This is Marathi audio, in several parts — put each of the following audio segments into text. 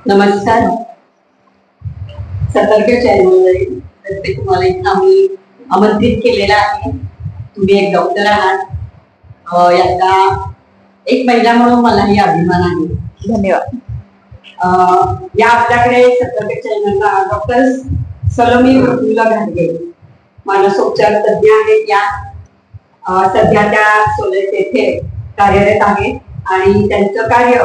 नमस्कार. सतर्क चॅनल तुम्हाला इथं आम्ही आमंत्रित केलेला आहे. तुम्ही एक डॉक्टर आहात, याचा एक महिला म्हणून मलाही अभिमान आहे. धन्यवाद. या आपल्याकडे सतर्क चॅनलला डॉक्टर सलोमी प्रफुल्ल घाटगे मानसोपचार तज्ञ आहेत. या सध्या त्या सोलेस येथे कार्यरत आहेत आणि त्यांचं कार्य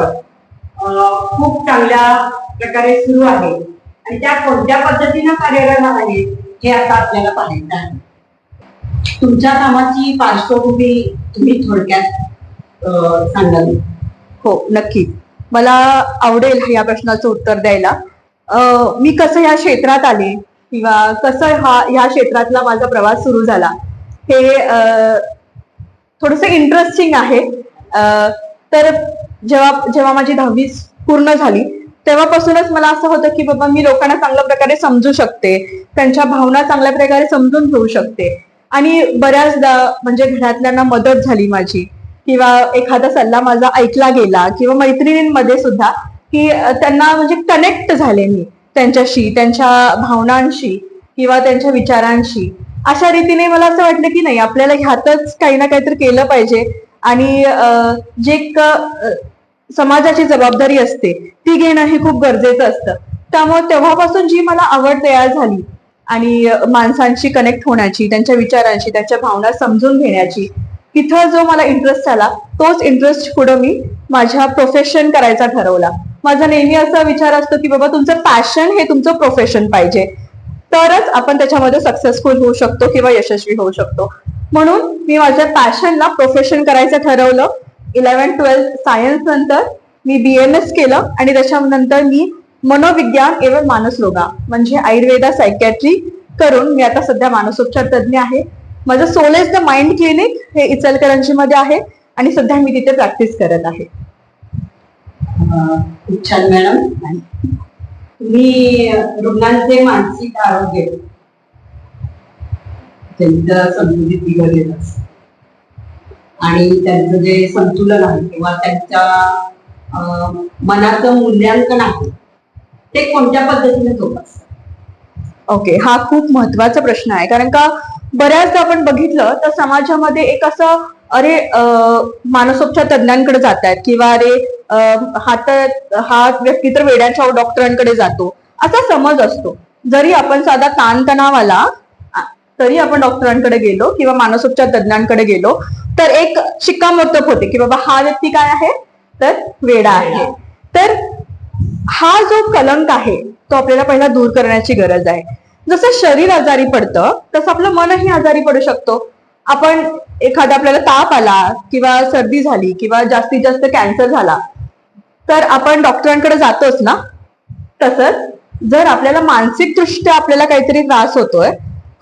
खूप चांगल्या प्रकारे सुरू आहे आणि त्या कोणत्या पद्धतीनं कार्यरत आहे हे आता आपल्याला पाहायचं आहे. तुमच्या कामाची पार्श्वभूमी तुम्ही थोडक्यात सांगाल? हो, नक्की. मला आवडेल या प्रश्नाचं उत्तर द्यायला. मी कसं या क्षेत्रात आले किंवा कसं ह्या क्षेत्रातला माझा प्रवास सुरू झाला हे थोडस इंटरेस्टिंग आहे. तर जेव्हा माझी 10वी पूर्ण झाली तेव्हापासूनच मला असं होतं की बाबा मी लोकांना चांगल्या प्रकारे समजू शकते, त्यांच्या भावना चांगल्या प्रकारे समजून घेऊ शकते आणि बऱ्याचदा म्हणजे घरातल्यांना मदत झाली माझी किंवा एखादा सल्ला माझा ऐकला गेला किंवा मैत्रिणींमध्ये सुद्धा की त्यांना म्हणजे कनेक्ट झाले मी त्यांच्याशी, त्यांच्या भावनांशी किंवा त्यांच्या विचारांशी. अशा रीतीने मला असं वाटलं की नाही, आपल्याला ह्यातच काही ना काहीतरी केलं पाहिजे आणि जे समाजाची जबाबदारी असते ती घेणं हे खूप गरजेचं असतं. त्यामुळे तेव्हापासून जी मला आवड तयार झाली आणि माणसांशी कनेक्ट होण्याची, त्यांच्या विचारांशी, त्यांच्या भावना समजून घेण्याची, तिथं जो मला इंटरेस्ट आला तोच इंटरेस्ट पुढे मी माझ्या प्रोफेशन करायचा ठरवला. माझा नेहमी असा विचार असतो की बाबा तुमचं पॅशन हे तुमचं प्रोफेशन पाहिजे, तरच आपण त्याच्यामध्ये सक्सेसफुल होऊ शकतो किंवा यशस्वी होऊ शकतो. म्हणून मी माझ्या पॅशनला प्रोफेशन करायचं ठरवलं. 11-12 सायन्स नंतर मी BMS केलं आणि त्याच्यानंतर मी मनोविज्ञान एवं मानसरोगा म्हणजे आयुर्वेदा सायकॅट्री करून मी आता सध्या मानसोपचार तज्ञ आहे. माझं सोलेस द माइंड क्लिनिक हे इचलकरंजी मध्ये आहे आणि सध्या मी तिथे प्रॅक्टिस करत आहे. खूप छान मॅडम. तुम्ही रुग्णांचे मानसिक आरोग्य त्यांचं संतुलित बिघडलेलं असतं आणि त्यांचं जे संतुलन आहे किंवा त्यांच्या मनाचं मूल्यांकन आहे ते कोणत्या पद्धतीने जोपासतं? ओके, हा खूप महत्वाचा प्रश्न आहे. कारण का बऱ्याचदा आपण बघितलं तर समाजामध्ये एक असं अरे मानसोपचार तज्ञांकडे जात आहेत किंवा अरे हा व्यक्ती तर वेड्याच्या डॉक्टरांकडे जातो असा समज असतो. जरी आपण साधा ताणतणाव आला तरी आपण डॉक्टरांकडे गेलो किंवा मानसोपचार तज्ञांकडे गेलो तर एक शिक्कामोर्तब होते की बाबा हा व्यक्ती काय आहे तर वेडा आहे. तर हा जो कलंक आहे तो आपल्याला पहिला दूर करण्याची गरज आहे. जसं शरीर आजारी पडतं तसं आपलं मनही आजारी पडू शकतो. आपण एखादा आपल्याला ताप आला किंवा सर्दी झाली किंवा जास्तीत जास्त कॅन्सर झाला तर आपण डॉक्टरांकडे जातोच ना. तसंच जर आपल्याला मानसिक दृष्ट्या आपल्याला काहीतरी त्रास होतोय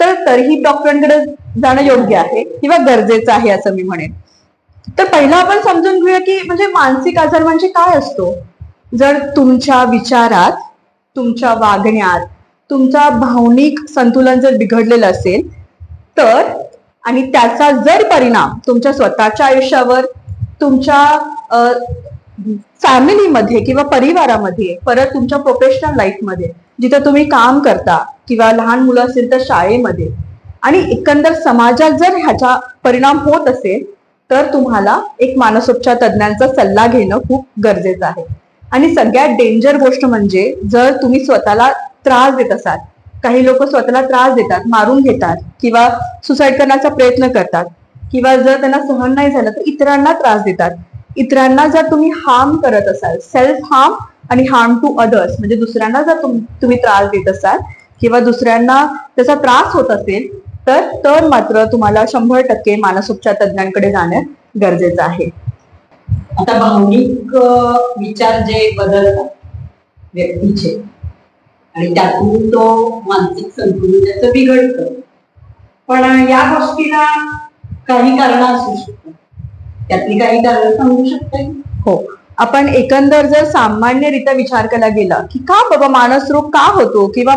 तर तरीही डॉक्टरांकडे जाणं योग्य आहे किंवा गरजेचं आहे असं मी म्हणेन. तर पहिला आपण समजून घेऊया की म्हणजे मानसिक आजार म्हणजे काय असतो. जर तुमच्या विचारात, तुमच्या वागण्यात, तुमचा भावनिक संतुलन जर बिघडलेलं असेल तर आणि त्याचा जर परिणाम तुमच्या स्वतःच्या आयुष्यावर, तुमच्या फॅमिलीमध्ये किंवा परिवारामध्ये, परत तुमच्या प्रोफेशनल लाईफमध्ये जिथे तुम्ही काम करता किंवा लहान मुलं असेल तर शाळेमध्ये आणि एकंदर समाजात जर ह्याचा परिणाम होत असेल तर तुम्हाला एक मानसोपचार तज्ञांचा सल्ला घेणं खूप गरजेचं आहे. आणि सगळ्यात डेंजर गोष्ट म्हणजे जर तुम्ही स्वतःला त्रास देत असाल, काही लोक स्वतःला त्रास देतात, मारून घेतात किंवा सुसाईड करण्याचा प्रयत्न करतात किंवा जर त्यांना सहन नाही झालं तर इतरांना त्रास देतात. इतरांना जर तुम्ही हार्म करत असाल, सेल्फ हार्म आणि हार्म टू अदर्स म्हणजे दुसऱ्यांना जर तुम्ही त्रास देत असाल किंवा दुसऱ्यांना त्याचा त्रास होत असेल तर मात्र तुम्हाला 100% मानसोपचार तज्ञांकडे जाणं गरजेचं आहे. आता भावनिक विचार जे बदलतात व्यक्तीचे आणि त्यातून तो मानसिक संतुलन त्याचं बिघडतं, पण या गोष्टीला काही कारण असू शकतात. त्यातली काही कारण सांगू शकते? हो, आपण एकंदर जर सामान्यरित्या विचार केला गेला की का बाबा मानसरोग का होतो किंवा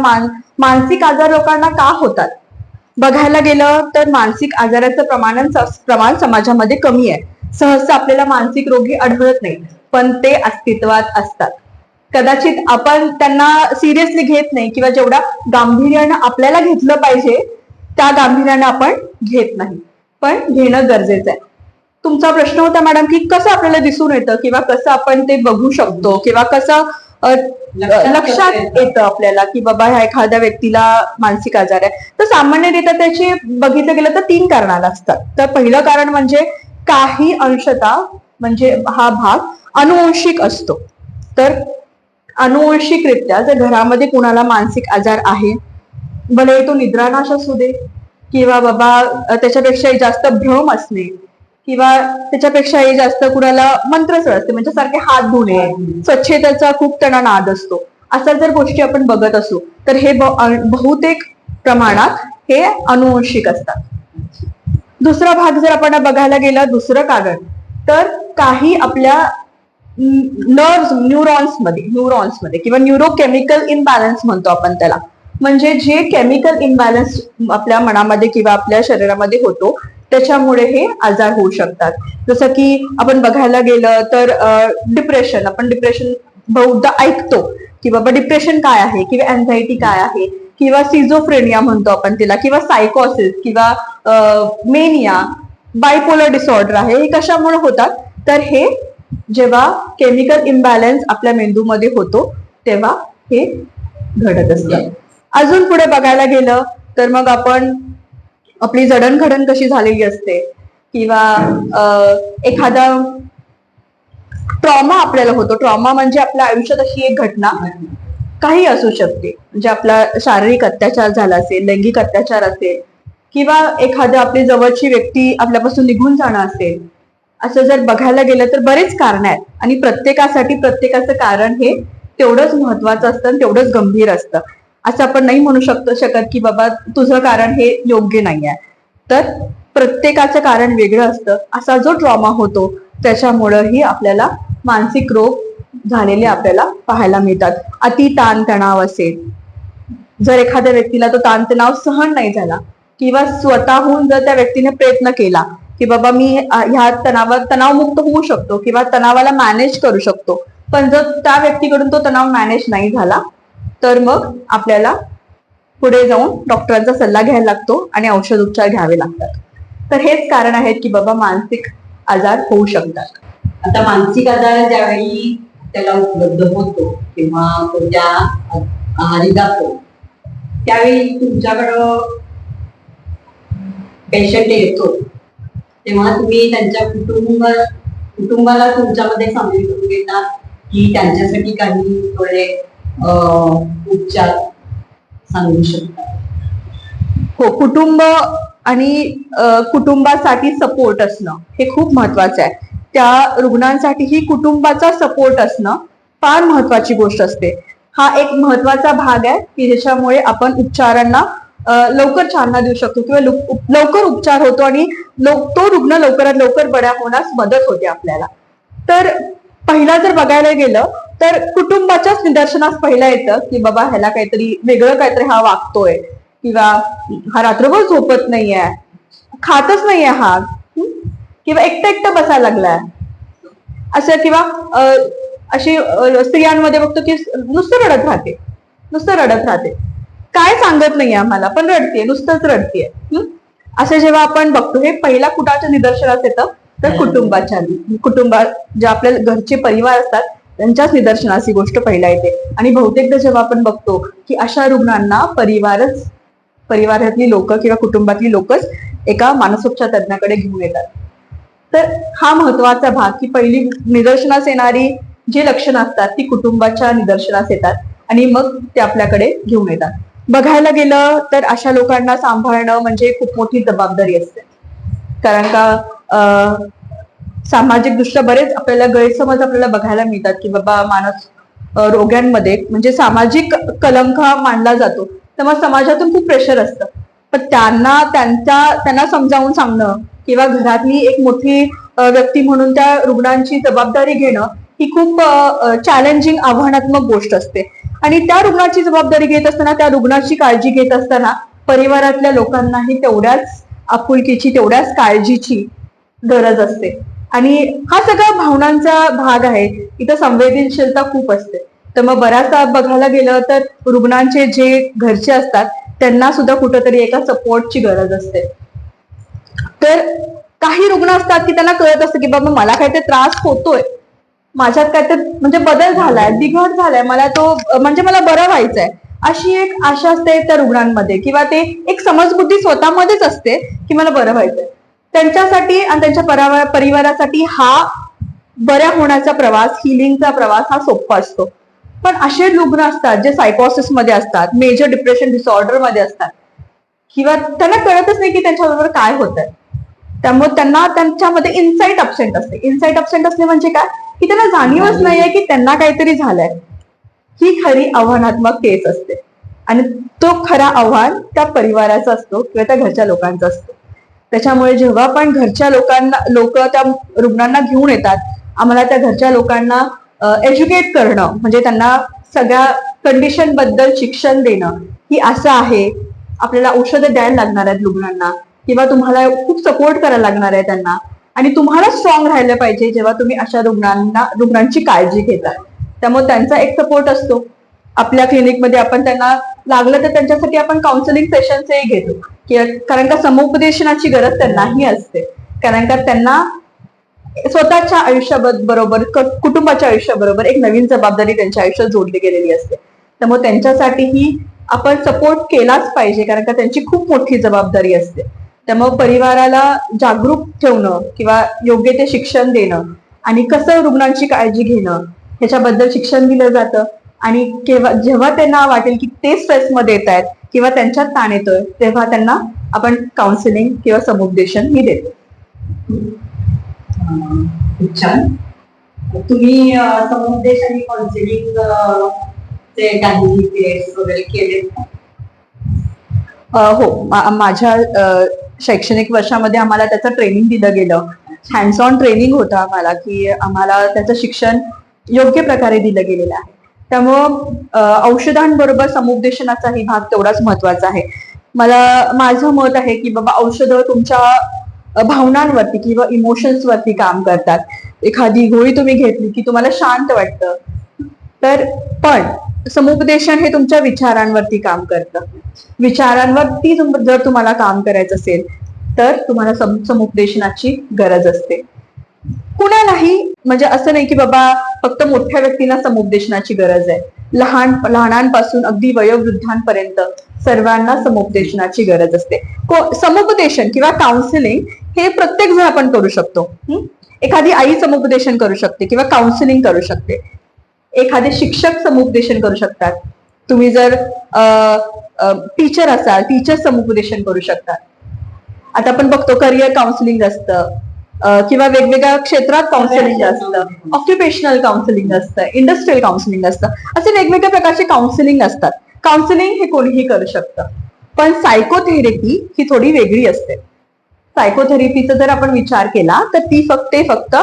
मानसिक आजार लोकांना का होतात, बघायला गेलं तर मानसिक आजाराचं प्रमाण समाजामध्ये कमी आहे. सहसा आपल्याला मानसिक रोगी आढळत नाही पण ते अस्तित्वात असतात. कदाचित आपण त्यांना सिरियसली घेत नाही किंवा जेवढा गांभीर्यानं आपल्याला घेतलं पाहिजे त्या गांभीर्यानं आपण घेत नाही, पण घेणं गरजेचं आहे. तुमचा प्रश्न होता मॅडम की कसं आपल्याला दिसून येतं किंवा कसं आपण ते बघू शकतो किंवा कसं लक्षात येतं आपल्याला की बाबा ह्या एखाद्या व्यक्तीला मानसिक आजार आहे. तर सामान्यरित्या त्याची बघितलं गेलं तर 3 कारणाला असतात. तर पहिलं कारण म्हणजे काही अंशतः म्हणजे हा भाग अनुवंशिक असतो. तर अनुवंशिकरित्या जर घरामध्ये कुणाला मानसिक आजार आहे, भले तो निद्रानाश असू दे किंवा बाबा त्याच्यापेक्षाही जास्त भ्रम असणे किंवा त्याच्यापेक्षाही जास्त कुणाला मंत्रसळ असते म्हणजे सारखे हात धुणे, स्वच्छतेचा खूप त्यांना नाद असतो, अशा जर गोष्टी आपण बघत असू तर हे बहुतेक प्रमाणात हे अनुवंशिक असतात. दुसरा भाग जर आपण बघायला गेला, दुसरं कारण तर काही आपल्या न्यूरॉन्समध्ये किंवा न्यूरोकेमिकल इनबॅलन्स म्हणतो आपण त्याला, म्हणजे जे केमिकल इनबॅलन्स आपल्या मनामध्ये किंवा आपल्या शरीरामध्ये होतो त्याच्यामुळे हे आजार होऊ शकतात. जसं की आपण बघायला गेलं तर आपण डिप्रेशन बहुधा ऐकतो की बाबा डिप्रेशन काय आहे किंवा अँझायटी काय आहे किंवा सिझोफ्रेनिया म्हणतो आपण तिला किंवा सायकोसिस किंवा मेनिया, बायपोलर डिसऑर्डर आहे. हे कशामुळे होतात तर हे जेव्हा केमिकल इम्बॅलन्स आपल्या मेंदूमध्ये होतो तेव्हा हे घडत असतं. अजून पुढे बघायला गेलं तर मग आपण आपली जडणघडण कशी झालेली असते किंवा एखादा ट्रॉमा आपल्याला होतो. ट्रॉमा म्हणजे आपल्या आयुष्यात अशी एक घटना काही असू शकते, म्हणजे आपला शारीरिक अत्याचार झाला असेल, लैंगिक अत्याचार असेल किंवा एखाद्या आपली जवळची व्यक्ती आपल्यापासून निघून जाणं असेल. असं जर बघायला गेलं तर बरेच कारण आहेत आणि प्रत्येकाचं कारण हे तेवढंच महत्वाचं असतं आणि तेवढंच गंभीर असतं. असं आपण नाही म्हणू शकत की बाबा तुझं कारण हे योग्य नाही आहे. तर प्रत्येकाचं कारण वेगळं असतं. असा जो ट्रॉमा होतो त्याच्यामुळेही आपल्याला मानसिक रोग झालेले आपल्याला पाहायला मिळतात. अति ताणतणाव असेल, जर एखाद्या व्यक्तीला तो ताणतणाव सहन नाही झाला किंवा स्वतःहून जर त्या व्यक्तीने प्रयत्न केला की बाबा मी ह्या तणावमुक्त होऊ शकतो किंवा तणावाला मॅनेज करू शकतो, पण जर त्या व्यक्तीकडून तो तणाव मॅनेज नाही झाला तर मग आपल्याला पुढे जाऊन डॉक्टरांचा सल्ला घ्यायला लागतो आणि औषध उपचार घ्यावे लागतात. तर हेच कारण आहेत की बाबा मानसिक आजार होऊ शकतात. आता मानसिक आजार ज्यावेळी त्याला उपलब्ध होतो किंवा तो त्या आहारी जातो त्यावेळी तुमच्याकडं पेशंट येतो तेव्हा तुम्ही त्यांच्या कुटुंबाला तुमच्यामध्ये सामील करून घेतात की त्यांच्यासाठी काही थोडे उपचार सांगू शकता? हो, कुटुंब आणि कुटुंबासाठी सपोर्ट असणं हे खूप महत्वाचं आहे. त्या रुग्णांसाठीही कुटुंबाचा सपोर्ट असणं फार महत्वाची गोष्ट असते. हा एक महत्वाचा भाग आहे की ज्याच्यामुळे आपण उपचारांना लवकर चालना देऊ शकतो किंवा लवकर उपचार होतो आणि तो रुग्ण लवकरात लवकर बऱ्या होण्यास मदत होते आपल्याला. तर पहिला जर बघायला गेलं तर कुटुंबाच्याच निदर्शनास पहिला येतं की बाबा ह्याला काहीतरी वेगळं काहीतरी हा वागतोय किंवा हा रात्रभर झोपत नाहीये, खातच नाहीये हा, किंवा एकटं बसायला लागलाय असं, किंवा अशी स्त्रियांमध्ये बघतो की नुसतं रडत राहते, काय सांगत नाहीये आम्हाला पण रडतीये, नुसतंच रडतीये. असं जेव्हा आपण बघतो हे पहिला कुणाच्या निदर्शनास येतं तर कुटुंबात जे आपल्या घरचे परिवार असतात त्यांच्याच निदर्शनास ही गोष्ट पहिला येते. आणि बहुतेकदा जेव्हा आपण बघतो की अशा रुग्णांना परिवारातली लोक किंवा कुटुंबातली लोकच एका मानसोपचार तज्ञाकडे घेऊन येतात. तर हा महत्वाचा भाग की पहिली निदर्शनास येणारी जी लक्षणं असतात ती कुटुंबाच्या निदर्शनास येतात आणि मग ते आपल्याकडे घेऊन येतात. बघायला गेलं तर अशा लोकांना सांभाळणं म्हणजे खूप मोठी जबाबदारी असते, कारण का सामाजिक दृष्ट्या बरेच आपल्याला गैरसमज आपल्याला बघायला मिळतात की बाबा मानस रोग्यांमध्ये म्हणजे सामाजिक कलंक हा मानला जातो, तेव्हा समाजातून खूप प्रेशर असतं. पण त्यांना समजावून सांगणं किंवा घरातली एक मोठी व्यक्ती म्हणून त्या रुग्णांची जबाबदारी घेणं ही खूप चॅलेंजिंग आव्हानात्मक गोष्ट असते. आणि त्या रुग्णाची जबाबदारी घेत असताना, त्या रुग्णाची काळजी घेत असताना परिवारातल्या लोकांनाही तेवढ्याच आपुलकीची, तेवढ्याच काळजीची गरज असते. आणि हा सगळा भावनांचा भाग आहे. इथं संवेदनशीलता खूप असते. तर मग बऱ्याचदा बघायला गेलं तर रुग्णांचे जे घरचे असतात त्यांना सुद्धा कुठंतरी एका सपोर्टची गरज असते. तर काही रुग्ण असतात की त्यांना कळत असतं की बाबा मला काहीतरी त्रास होतोय, माझ्यात काहीतरी म्हणजे बदल झालाय, बिघड झालाय, मला तो म्हणजे मला बरं व्हायचंय, अशी एक आशा असते त्या रुग्णांमध्ये, किंवा ते एक समजबुद्धी स्वतःमध्येच असते की मला बरं व्हायचंय. त्यांच्यासाठी आणि त्यांच्या परिवारासाठी हा बऱ्या होण्याचा प्रवास, हिलिंगचा प्रवास हा सोपा असतो. पण असे रुग्ण असतात जे सायकोसिस मध्ये असतात, मेजर डिप्रेशन डिसऑर्डर मध्ये असतात, किंवा त्यांना कळतच नाही की त्यांच्याबरोबर काय होत आहे. त्यामुळे त्यांना त्यांच्यामध्ये इन्साइट अब्सेंट असते. इन्साइट अब्सेंट असणे म्हणजे काय, की त्यांना जाणीवच नाहीये की त्यांना काहीतरी झालंय. ही खरी आव्हानात्मक केस असते, आणि तो खरा आव्हान त्या परिवाराचा असतो किंवा त्या घरच्या लोकांचा असतो. त्याच्यामुळे जेव्हा पण घरच्या लोक त्या रुग्णांना घेऊन येतात, आम्हाला त्या घरच्या लोकांना एज्युकेट करणं, म्हणजे त्यांना सगळ्या कंडिशन बद्दल शिक्षण देणं, की असं आहे, आपल्याला औषधं द्यायला लागणार आहेत रुग्णांना, किंवा तुम्हाला खूप सपोर्ट करायला लागणार आहे त्यांना, आणि तुम्हाला स्ट्रॉंग राहिलं पाहिजे जेव्हा तुम्ही अशा रुग्णांची काळजी घेता. त्यामुळे त्यांचा एक सपोर्ट असतो. आपल्या क्लिनिकमध्ये आपण त्यांना लागलं तर त्यांच्यासाठी आपण काउन्सिलिंग सेशन्सही घेतो, कारण का समुपदेशनाची गरज त्यांनाही असते. कारण का त्यांना स्वतःच्या आयुष्याबरोबर, कुटुंबाच्या आयुष्याबरोबर एक नवीन जबाबदारी त्यांच्या आयुष्यात जोडली गेलेली असते. त्यामुळे त्यांच्यासाठीही आपण सपोर्ट केलाच पाहिजे, कारण का त्यांची खूप मोठी जबाबदारी असते. त्यामुळे परिवाराला जागरूक ठेवणं किंवा योग्य ते शिक्षण देणं, आणि कसं रुग्णांची काळजी घेणं ह्याच्याबद्दल शिक्षण दिलं जातं. आणि जेव्हा त्यांना वाटेल की ते स्ट्रेसमध्ये येत आहेत किंवा त्यांच्यात ताण येतोय, तेव्हा त्यांना आपण काउन्सिलिंग किंवा समुपदेशन ही देतो. खूप छान. तुम्ही समुपदेश आणि काउन्सिलिंग चे काही पेड्स वगैरे केले? हो, माझ्या शैक्षणिक वर्षामध्ये आम्हाला त्याचं ट्रेनिंग दिलं गेलं. हँड्स ऑन ट्रेनिंग होतं आम्हाला, की आम्हाला त्याचं शिक्षण योग्य प्रकारे दिलं गेलेलं आहे. त्यामुळं औषधांबरोबर समुपदेशनाचाही भाग तेवढाच महत्वाचा आहे. माझं मत आहे की बाबा औषधं तुमच्या भावनांवरती किंवा इमोशन्स वरती काम करतात. एखादी गोळी तुम्ही घेतली की तुम्हाला शांत वाटतं, तर पण समुपदेशन हे तुमच्या विचारांवरती काम करतं. विचारांवरती जर तुम्हाला काम करायचं असेल तर तुम्हाला समुपदेशनाची गरज असते. कुणालाही, म्हणजे असं नाही की बाबा फक्त मोठ्या व्यक्तींना समुपदेशनाची गरज आहे. लहानांपासून अगदी वयोवृद्धांपर्यंत सर्वांना समुपदेशनाची गरज असते. समुपदेशन किंवा काउन्सिलिंग हे प्रत्येक जण आपण करू शकतो. एखादी आई समुपदेशन करू शकते किंवा काउन्सिलिंग करू शकते. एखादे शिक्षक समुपदेशन करू शकतात. तुम्ही जर टीचर असाल, टीचर समुपदेशन करू शकतात. आता आपण बघतो करिअर काउन्सिलिंग असतं, किंवा वेगवेगळ्या क्षेत्रात काउन्सिलिंग असतं, ऑक्युपेशनल काउन्सिलिंग असतं, इंडस्ट्रियल काउन्सिलिंग असतं, असे वेगवेगळ्या प्रकारचे काउन्सिलिंग असतात. काउन्सिलिंग हे कोणीही करू शकतं. पण सायकोथेरपी ही थोडी वेगळी असते. सायकोथेरपीचा जर आपण विचार केला तर ती फक्त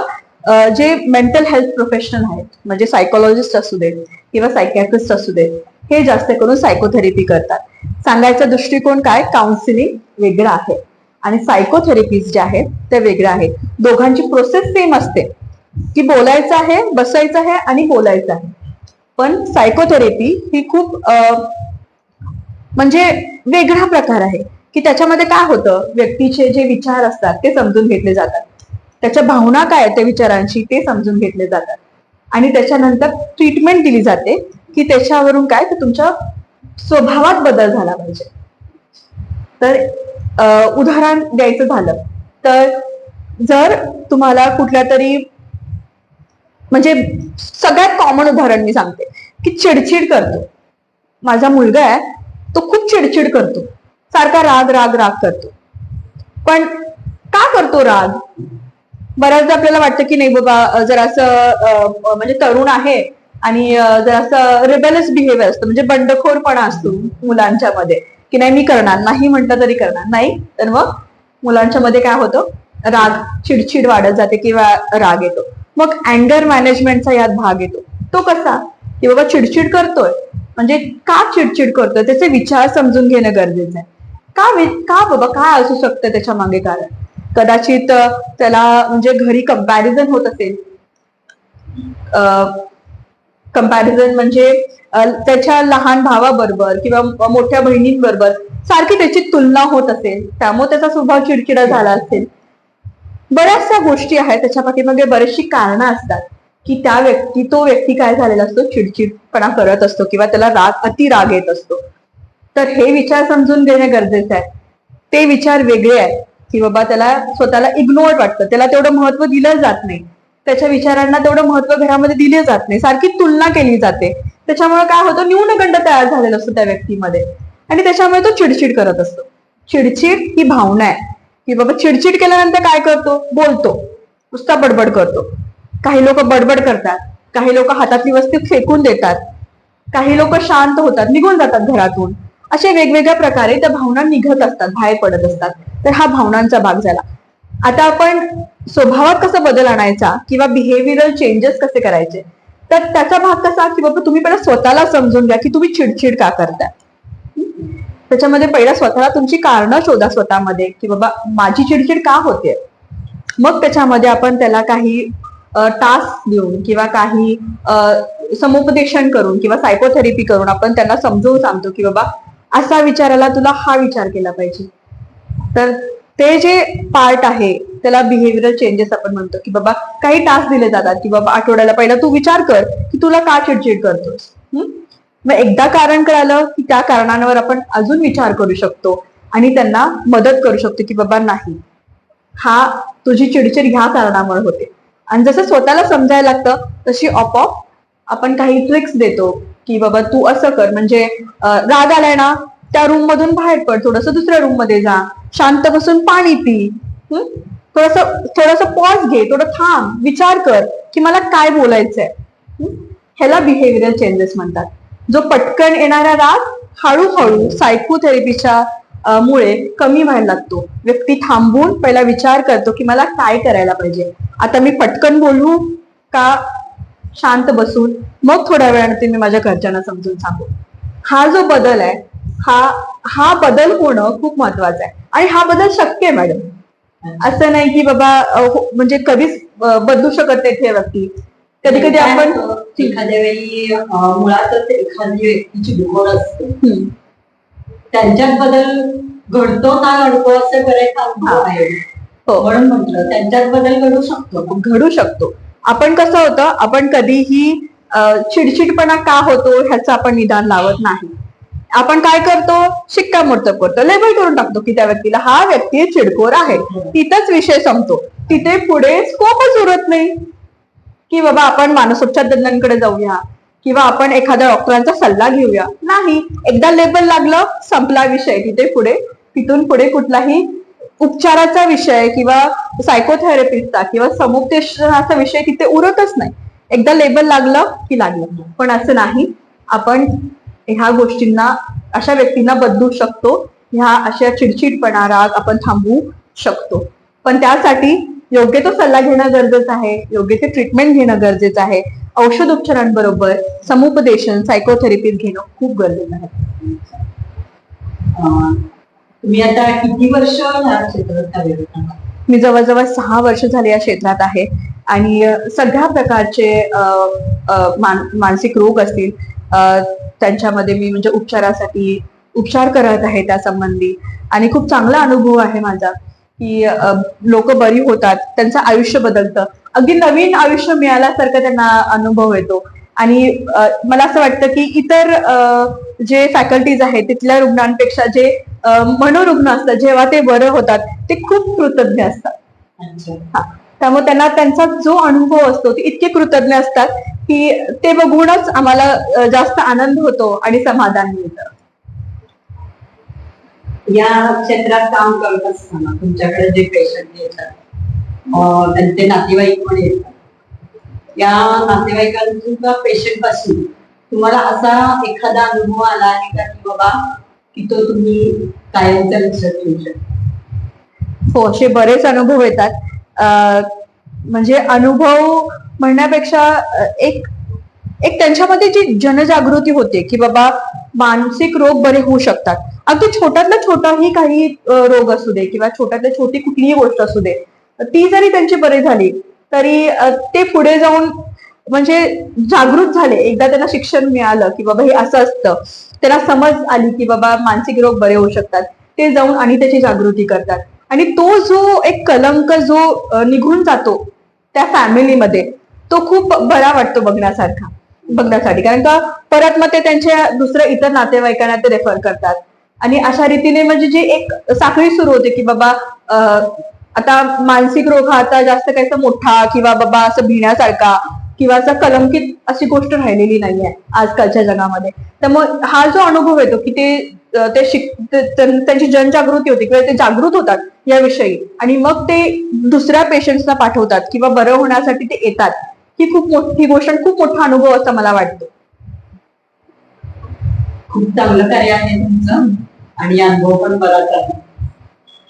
जे मेंटल हेल्थ प्रोफेशनल आहेत, म्हणजे सायकोलॉजिस्ट असू देत किंवा सायकॅट्रिस्ट असू देत, हे जास्त करून सायकोथेरपी करतात. सांगायचा दृष्टिकोन काय, काउन्सिलिंग वेगळा आहे आणि सायकोथेरपीज जे आहेत ते वेगळे आहेत. दोघांची प्रोसेस सेम असते, की बोलायचं आहे, बसायचं आहे आणि बोलायचं आहे. पण सायकोथेरपी ही खूप म्हणजे वेगळा प्रकार आहे, की त्याच्यामध्ये काय होतं, व्यक्तीचे जे विचार असतात ते समजून घेतले जातात, त्याच्या भावना काय आहेत त्या विचारांची ते समजून घेतले जातात, आणि त्याच्यानंतर ट्रीटमेंट दिली जाते की त्याच्यावरून काय, तर तुमच्या स्वभावात बदल झाला पाहिजे. तर उदाहरण द्यायचं झालं तर जर तुम्हाला कुठल्या तरी, म्हणजे सगळ्यात कॉमन उदाहरण मी सांगते, की चिडचिड करतो. माझा मुलगा आहे, तो खूप चिडचिड करतो, सारखा राग राग राग करतो. पण का करतो राग? बऱ्याचदा आपल्याला वाटतं की नाही बाबा, जर असं म्हणजे तरुण आहे आणि जर असं रिबेलस बिहेवियर असतं, म्हणजे बंडखोरपणा असतो मुलांच्या मध्ये, की नाही मी करणार नाही, म्हटलं तरी करणार नाही. तर मग मुलांच्या मध्ये काय होतं, राग, चिडचिड वाढत जाते किंवा राग येतो. मग अँगर मॅनेजमेंटचा यात भाग येतो. तो कसा, की बाबा चिडचिड करतोय म्हणजे का चिडचिड करतोय, त्याचे विचार समजून घेणं गरजेचं आहे. का बाबा, काय असू शकतं त्याच्या मागे कारण? कदाचित त्याला म्हणजे घरी कंपॅरिझन होत असेल, कंपॅरिझन म्हणजे त्याच्या लहान भावाबरोबर किंवा मोठ्या बहिणींबरोबर सारखी त्याची तुलना होत असेल, त्यामुळे त्याचा स्वभाव चिडचिडा झाला असेल. बऱ्याचशा गोष्टी आहेत त्याच्या पाठीमागे बरीचशी कारणं असतात की तो व्यक्ती काय झालेला असतो, चिडचिडपणा करत असतो किंवा त्याला अति राग येत असतो. तर हे विचार समजून घेणं गरजेचं आहे. ते विचार वेगळे आहेत की बाबा त्याला स्वतःला इग्नोर वाटतं, त्याला तेवढं महत्व दिलं जात नाही, त्याच्या विचारांना तेवढं महत्व घरामध्ये दिले जात नाही, सारखी तुलना केली जाते. त्याच्यामुळे काय होतं, न्यूनगंड तयार झालेला असतो त्या व्यक्तीमध्ये आणि त्याच्यामुळे तो चिडचिड करत असतो. चिडचिड ही भावना आहे की बाबा चिडचिड केल्यानंतर काय करतो, बोलतो, नुसता बडबड करतो. काही लोक बडबड करतात, काही लोक हातातली वस्तू फेकून देतात, काही लोक शांत होतात, निघून जातात घरातून. अशा वेगवेगळ्या प्रकारे त्या भावना निघत असतात, बाहेर पडत असतात. तर हा भावनांचा भाग झाला. आता आपण स्वभावात कसा बदल आणायचा किंवा बिहेव्हिअरल चेंजेस कसे करायचे, तर त्याचा भाग कसा की बाबा तुम्ही पहिला स्वतःला समजून घ्या की तुम्ही चिडचिड का करताय. त्याच्यामध्ये पहिला स्वतःला तुमची कारणं शोधा स्वतःमध्ये की बाबा माझी चिडचिड का होते. मग त्याच्यामध्ये आपण त्याला काही टास्क देऊन किंवा काही समुपदेशन करून किंवा सायकोथेरपी करून आपण त्यांना समजवून सांगतो की बाबा असा विचाराला तुला हा विचार केला पाहिजे. तर ते जे पार्ट आहे त्याला बिहेव्हिअरल चेंजेस आपण म्हणतो की बाबा काही टास्क दिले जातात की बाबा आठवड्याला पहिला तू विचार कर की तुला का चिडचिड करतोस. मग एकदा कारण कळालं की त्या कारणांवर आपण अजून विचार करू शकतो आणि त्यांना मदत करू शकतो की बाबा नाही, हा तुझी चिडचिड ह्या कारणामुळे होते. आणि जसं स्वतःला समजायला लागतं तशी आपोआप आपण काही ट्रिक्स देतो की बाबा तू असं कर, म्हणजे राग आलाय ना त्या रूम मधून बाहेर पड, थोडस दुसऱ्या रूम मध्ये जा, शांत बसून पाणी पी, थोडस पॉज घे, थोडं थांब, विचार कर की मला काय बोलायचंय. ह्याला बिहेव्हिअरल चेंजेस म्हणतात. जो पटकन येणारा राग हळूहळू सायकोथेरपीच्या मुळे कमी व्हायला लागतो. व्यक्ती थांबून पहिला विचार करतो की मला काय करायला पाहिजे, आता मी पटकन बोलू का शांत बसून, मग थोड्या वेळाने मी माझ्या घरच्यांना समजून सांगू. हा जो बदल आहे हा बदल होणं खूप महत्वाचं आहे आणि हा बदल शक्य आहे मॅडम. असं नाही की बाबा म्हणजे कधीच बदलू शकत नाही ते व्यक्ती. कधी कधी आपण एखाद्या वेळी मुळातच एखादी व्यक्तीची बिघोड असते, त्यांच्यात बदल घडतो ना घडतो असं बरेच अनुभव आहे. म्हणून म्हटलं त्यांच्यात बदल घडू शकतो. आपण कसं होतं, आपण कधीही चिडचिडपणा का होतो ह्याचं आपण निदान लावत नाही. आपण काय करतो, शिक्कामोर्तब करतो, लेबल करून टाकतो की त्या व्यक्तीला हा व्यक्ती चिडखोर आहे, तिथंच विषय संपतो. तिथे पुढे स्कोपच उरत नाही की बाबा आपण मानसोपचार तज्ञांकडे जाऊया किंवा आपण एखाद्या डॉक्टरांचा सल्ला घेऊया. नाही, एकदा लेबल लागलं संपला विषय. तिथून पुढे कुठलाही उपचाराचा विषय किंवा सायकोथेरपिस्टचा किंवा समुपदेशनाचा विषय तिथे उरतच नाही. एकदा लेबल लागलं की लागलं. पण असं नाही, आपण ह्या गोष्टींना, अशा व्यक्तींना बदलू शकतो. ह्या अशा चिडचिडपणा, राग आपण थांबवू शकतो. पण त्यासाठी योग्य तो सल्ला घेणं गरजेचं आहे, योग्य ते ट्रीटमेंट घेणं गरजेचं आहे. औषध उपचारांबरोबर समुपदेशन, सायकोथेरपी घेणं खूप गरजेचं आहे. तुम्ही आता किती वर्ष या क्षेत्रात कार्य करता? मी जवळजवळ 6 वर्ष झाले या क्षेत्रात आहे आणि सगळ्या प्रकारचे मानसिक रोग असतील त्यांच्यामध्ये मी म्हणजे उपचारासाठी उपचार करत आहे त्या संबंधी. आणि खूप चांगला अनुभव आहे माझा की लोक बरी होतात, त्यांचं आयुष्य बदलतं, अगदी नवीन आयुष्य मिळाल्यासारखं त्यांना अनुभव येतो. आणि मला असं वाटतं की इतर जे फॅकल्टीज आहेत तिथल्या रुग्णांपेक्षा जे मनोरुग्ण असतात जेव्हा ते बरं होतात ते खूप कृतज्ञ असतात. त्यामुळे त्यांना त्यांचा जो अनुभव असतो ते इतके कृतज्ञ असतात की ते बघूनच आम्हाला जास्त आनंद होतो आणि समाधान मिळतं. या क्षेत्रात काम करत असताना तुमच्याकडे जे पेशंट येतात त्यांचे नातेवाईक पण येतात, या नातेवाईकांपासून किंवा पेशंट पासून तुम्हाला असा एखादा अनुभव आला आहे का की बाबा की तो तुम्ही कायमचा लक्षात ठेवू शकता? हो, असे बरेच अनुभव येतात. म्हणजे अनुभव म्हणण्यापेक्षा एक त्यांच्यामध्ये जी जनजागृती होते की बाबा मानसिक रोग बरे होऊ शकतात. अगदी छोट्यातला छोटाही काही रोग असू दे किंवा छोट्यातल्या छोटी कुठलीही गोष्ट असू दे, ती जरी त्यांची बरी झाली तरी ते पुढे जाऊन म्हणजे जागृत झाले, एकदा त्यांना शिक्षण मिळालं की बाबा हे असं असतं, त्यांना समज आली की बाबा मानसिक रोग बरे होऊ शकतात, ते जाऊन आणि त्याची जागृती करतात. आणि तो जो एक कलंक जो निघून जातो त्या फॅमिलीमध्ये, तो खूप बरा वाटतो बघण्यासाठी. कारण का परत मग ते त्यांच्या दुसऱ्या इतर नातेवाईकांना ते रेफर करतात. आणि अशा रीतीने म्हणजे जी एक साखळी सुरू होते की बाबा आता मानसिक रोग हा आता जास्त काही मोठा किंवा बाबा असं भिण्यासारखा किंवा असं कलंकित अशी गोष्ट राहिलेली नाहीये आजकालच्या जगामध्ये. त्यामुळे हा जो अनुभव येतो की त्यांची जनजागृती होते किंवा ते जागृत होतात याविषयी, आणि मग ते दुसऱ्या पेशंट्सना पाठवतात किंवा बरं होण्यासाठी ते येतात, ही खूप मोठी गोष्ट, खूप मोठा अनुभव असं मला वाटतो. खूप चांगलं कार्य आहे तुमचं आणि अनुभव पण बराच आहे.